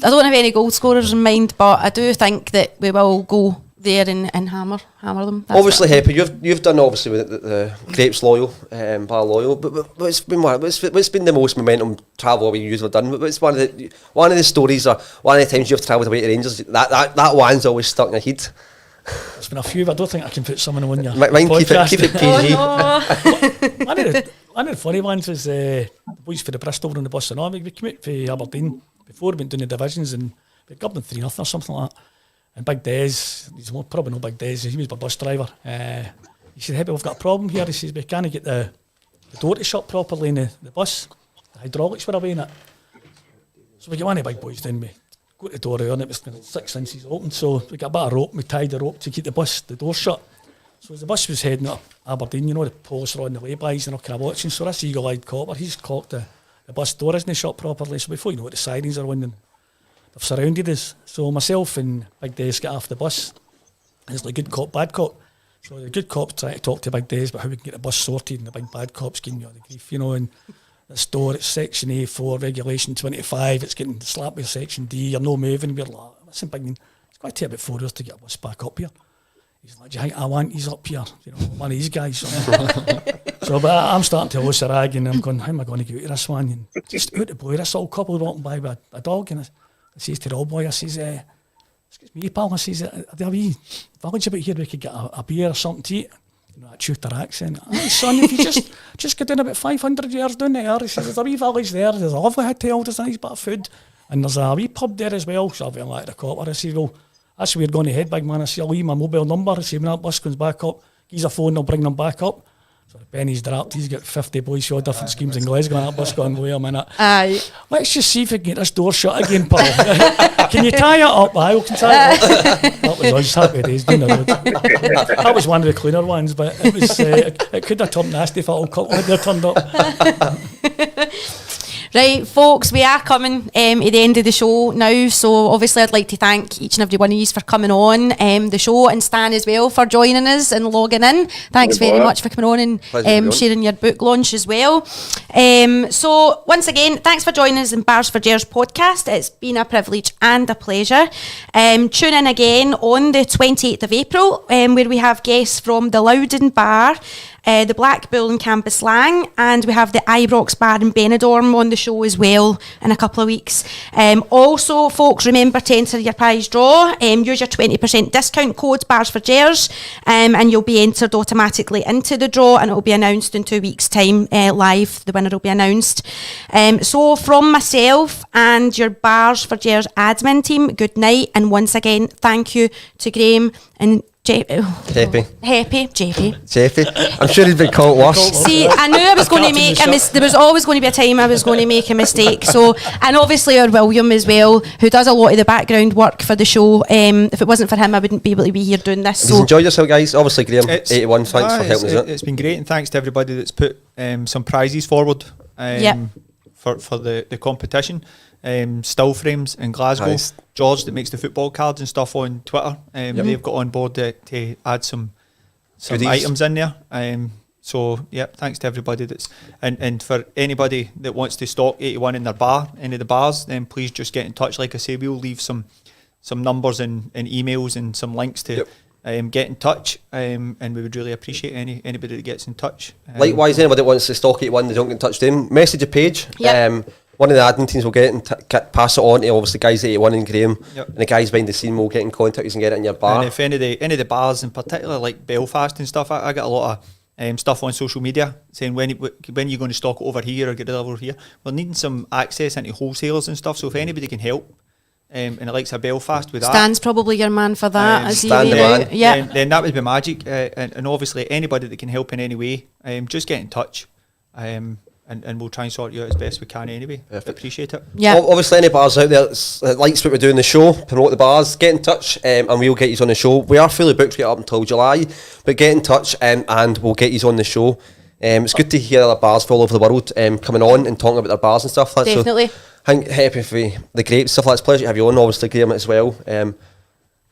I don't have any goal scorers in mind, but I do think that we will go there and hammer them. That's obviously, Happy, you've done obviously with the Grapes Loyal, Bar Loyal, but what's been the most momentum travel we usually done? What's one of the stories or one of the times you've travelled away to Rangers that one's always stuck in your head? There's been a few, but I don't think I can put someone on your Mine podcast. Keep it PG. One of the funny ones was the boys for the Bristol on the bus and all. We came out for Aberdeen before we went doing the divisions and we got them 3-0 or something like that. And Big Des, he's probably no Big Des, he was my bus driver. He said, hey, we've got a problem here. He says, we can't get the door to shut properly in the bus. The hydraulics were away in it. So we get one of the big boys down, we got the door out and it was 6 inches open. So we got a bit of rope, we tied the rope to keep the door shut. So as the bus was heading up Aberdeen, you know, the police are on the laybys and all kind of watching. So this eagle-eyed copper, he's clocked the bus door isn't shut properly. So before you know it, the sirens are on and they've surrounded us. So myself and Big Des get off the bus. It's like good cop, bad cop. So the good cop's trying to talk to Big Des about how we can get the bus sorted, and the big bad cop's giving you all the grief, you know. And this door, it's section A4, regulation 25, it's getting slapped with section D, you're no moving. We're like, listen, Big Man, it's going to take about 4 hours to get a bus back up here. He's like, do you think I want he's up here? You know, one of these guys. So, but I'm starting to lose a rag and I'm going, how am I going to get out of this one? And just out the boy, this little couple walking by with a dog, and I says to the old boy, I says, excuse me, pal, I says, are there a wee village about here we could get a beer or something to eat? You know, that shooter accent. Oh, son, if you just go down about 500 yards down there, he says, there's a wee village there, there's a lovely hotel, there's a nice bit of food, and there's a wee pub there as well. So I'll be like the copper, I says, well, that's where we're going to head, big man. I say, I'll leave my mobile number. I say, when that bus comes back up, he's a phone, I'll bring them back up. So Benny's dropped, he's got 50 boys for all different schemes in Glasgow, and that bus going, wait a minute. Aye. Let's just see if we can get this door shut again, pal. Can you tie it up? Aye, we can tie it up. That was us, happy days down the road. That was one of the cleaner ones, but it was it could have turned nasty if that old couple had turned up. Right, folks, we are coming at the end of the show now, so obviously I'd like to thank each and every one of you for coming on the show, and Stan as well for joining us and logging in. Thanks very much for coming on and sharing your book launch as well. So once again, thanks for joining us in Bars for Gers podcast. It's been a privilege and a pleasure. Tune in again on the 28th of April where we have guests from the Loudon Bar, the Black Bull and Campus Slang, and we have the Ibrox Bar in Benidorm on the show as well in a couple of weeks. Also, folks, remember to enter your prize draw. Use your 20% discount code Bars for Gers, and you'll be entered automatically into the draw, and it will be announced in 2 weeks' time live. The winner will be announced. So from myself and your Bars for Gers admin team, good night, and once again, thank you to Graham and Jeffy. JP. I'm sure he'd been called worse. See, I knew I was going to make a mistake. There was always going to be a time I was going to make a mistake. So, and obviously our William as well, who does a lot of the background work for the show. If it wasn't for him, I wouldn't be able to be here doing this. So Enjoy yourself, guys. Obviously, Graham, 81. Thanks for helping us. It's been great, and thanks to everybody that's put some prizes forward for the competition. Still frames in Glasgow. Nice. George that makes the football cards and stuff on Twitter. They've got on board to add some items in there. So yeah, thanks to everybody that's and for anybody that wants to stock 81 in their bar, any of the bars, then please just get in touch. Like I say, we'll leave some numbers and emails and some links to get in touch, and we would really appreciate anybody that gets in touch. Likewise, anybody that wants to stock 81, they don't get in touch with them, message a page. One of the admin teams will get it and pass it on to obviously guys 81 and Graham, and the guys behind the scene will get in contact with you and get it in your bar. And if any of the bars in particular, like Belfast and stuff, I get a lot of stuff on social media saying when you're going to stock it over here or get it over here. We're needing some access into wholesalers and stuff, so if anybody can help, and it likes a Belfast with Stan's probably your man for that. Then that would be magic. And obviously anybody that can help in any way, just get in touch. And we'll try and sort you out as best we can anyway. Perfect. Appreciate it. Yeah. Obviously, any bars out there that likes what we're doing the show, promote the bars, get in touch, and we'll get you on the show. We are fully booked up until July, but get in touch and we'll get you on the show. It's good to hear other bars from all over the world coming on and talking about their bars and stuff. Definitely. So, I'm happy for the great stuff. It's a pleasure to have you on, obviously, Graham, as well.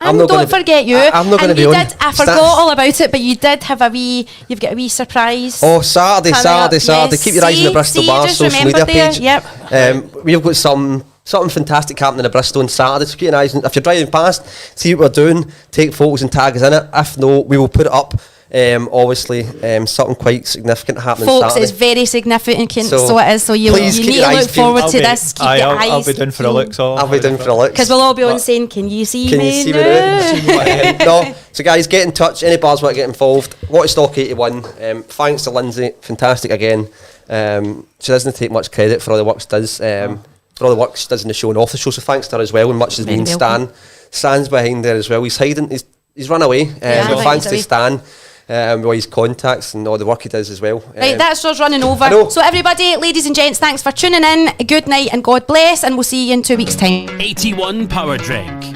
And don't forget you. I'm not going to be on. I forgot all about it, but you did have you've got a wee surprise. Oh, Saturday. Yes. Keep your eyes on the Bristol Bar social media page. Yep. We've got something fantastic happening in Bristol on Saturday. So keep your eyes on. If you're driving past, see what we're doing, take photos and tag us in it. If no, we will put it up. Obviously, something quite significant happening folks, Saturday. It's very significant, so it is. So you need to look forward to this. Keep your eyes. I'll be down for a look. I'll be down for a look. Because we'll all be on saying, "Can you see me?" Can you see me now? No. So guys, get in touch. Any bars want to get involved? What is stock 81? Thanks to Lindsay. Fantastic again. She doesn't take much credit for all the work she does. For all the work she does in the show and off the show. So thanks to her as well. And much has been Stan. Stan's behind there as well. He's hiding. He's run away. So thanks to Stan. With his contacts and all the work he does as well. Right, that's us running over. So everybody, ladies and gents, thanks for tuning in. Good night and God bless, and we'll see you in 2 weeks' time. 81 Powerdrink.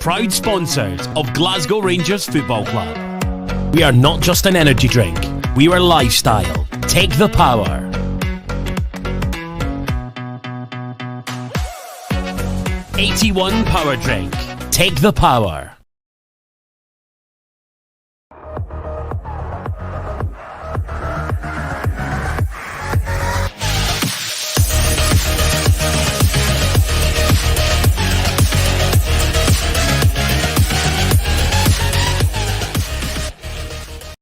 Proud sponsors of Glasgow Rangers Football Club. We are not just an energy drink, we are lifestyle. Take the power. 81 Powerdrink. Take the power.